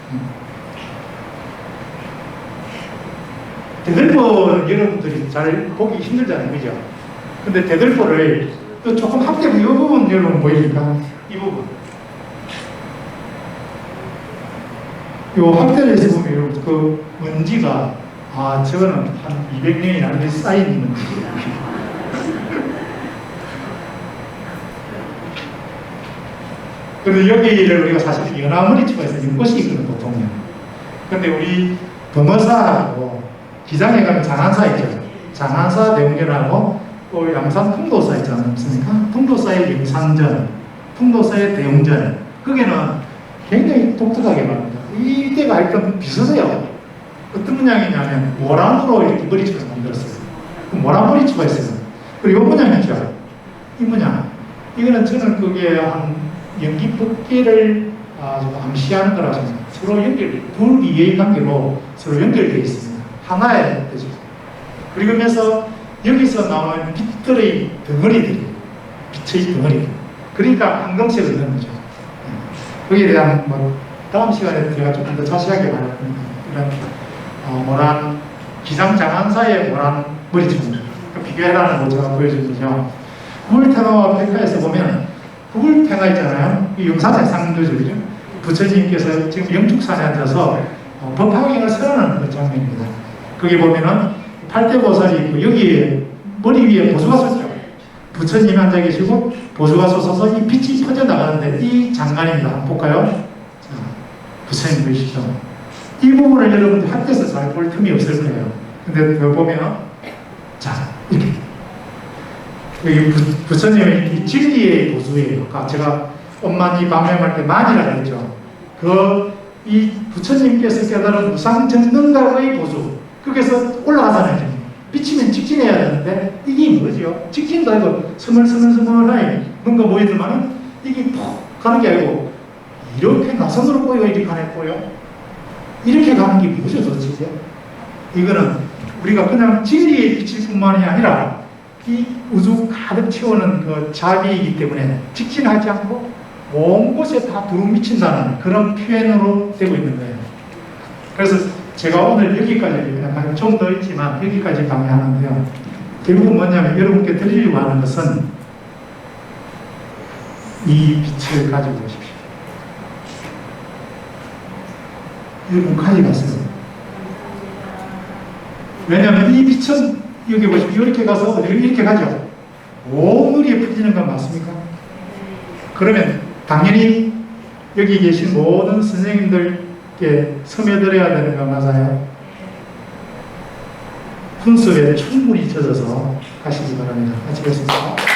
대들보 여러분들이 잘 보기 힘들잖아요. 그죠? 근데 대들보를 조금 확대부 이 부분 여러분 보이니까 이 부분 이 확대를 해서 보면 그 먼지가 저거는 한 200년이 안에 쌓인 먼지예요. 그런데 여기를 우리가 사실 연화머리치가 있어요. 연꽃이 있거든 보통은. 근데 우리 범어사하고 기장에 가면 장안사 있죠. 장안사 대웅전하고 또 양산 통도사 있지 않습니까? 통도사의 영상전, 통도사의 대웅전. 거기는 굉장히 독특하게 말합니다. 이때가 일단 비슷해요. 어떤 문양이냐면 모란으로 이렇게 머리치가 만들었어요. 그 모란머리치가 있어요. 그리고 이 문양 있죠. 이 문양. 이거는 저는 그게 한 연기 붓기를 암시하는 거라고 생각합니다. 서로 둘 이해의 관계로 서로 연결되어 있습니다. 하나의 뜻이죠. 그러면서 여기서 나오는 빛들의 덩어리들이 빛의 덩어리. 그러니까 황금색을 넣는 거죠. 거기에 대한 다음 시간에 제가 조금 더 자세하게 말할 겁니다. 이런 모란 기상장안사의 모란 머리춤 비교해라는 거 제가 보여준 거죠. 구불탱화와 백화에서 보면 구불탱화 있잖아요. 이 영상에 상도죠, 그죠? 부처님께서 지금 영축산에 앉아서 법화경을 설하는 그 장면입니다. 거기 보면은 팔대보살이 있고 여기에 머리 위에 보수가 섰죠. 부처님이 앉아 계시고 보수가 솟아서 이 빛이 퍼져 나가는데 이 장관입니다. 한번 볼까요? 자, 부처님 보이시죠? 이 부분을 여러분들 학교에서 잘 볼 틈이 없을 거예요. 근데 그 보면 자 이렇게 여기 부처님의 이 진리의 보수예요. 제가 엄마니 반면할 때 만이라고 했죠. 이 부처님께서 깨달은 무상정능가의 보수. 거기서 올라가잖아요. 비치면 직진해야 되는데 이게 뭐죠? 직진도 아니고 스멀스멀스멀하게 뭔가 보이더만은 이게 푹 가는 게 아니고 이렇게 나선으로 보여 이렇게 가네 보여. 이렇게 가는 게 뭐죠 도대체? 이거는 우리가 그냥 진리의 빛일 뿐만이 아니라 이 우주 가득 채우는 그 자비이기 때문에 직진하지 않고 온 곳에 다 두루 미친다는 그런 표현으로 되고 있는 거예요. 그래서 제가 오늘 여기까지 그냥 좀 더 있지만 여기까지 강의하는데요. 결국은 뭐냐면 여러분께 드리려고 하는 것은 이 빛을 가지고 오십시오. 여러분 가져가세요. 왜냐하면 이 빛은 여기 보십시오. 이렇게 가서 이렇게 가죠. 온 누리에 퍼지는 건 맞습니까? 그러면 당연히 여기 계신 모든 선생님들 스며들어야 되는 거 맞아요? 훈수에 충분히 젖어서 가시기 바랍니다. 같이 가겠습니다.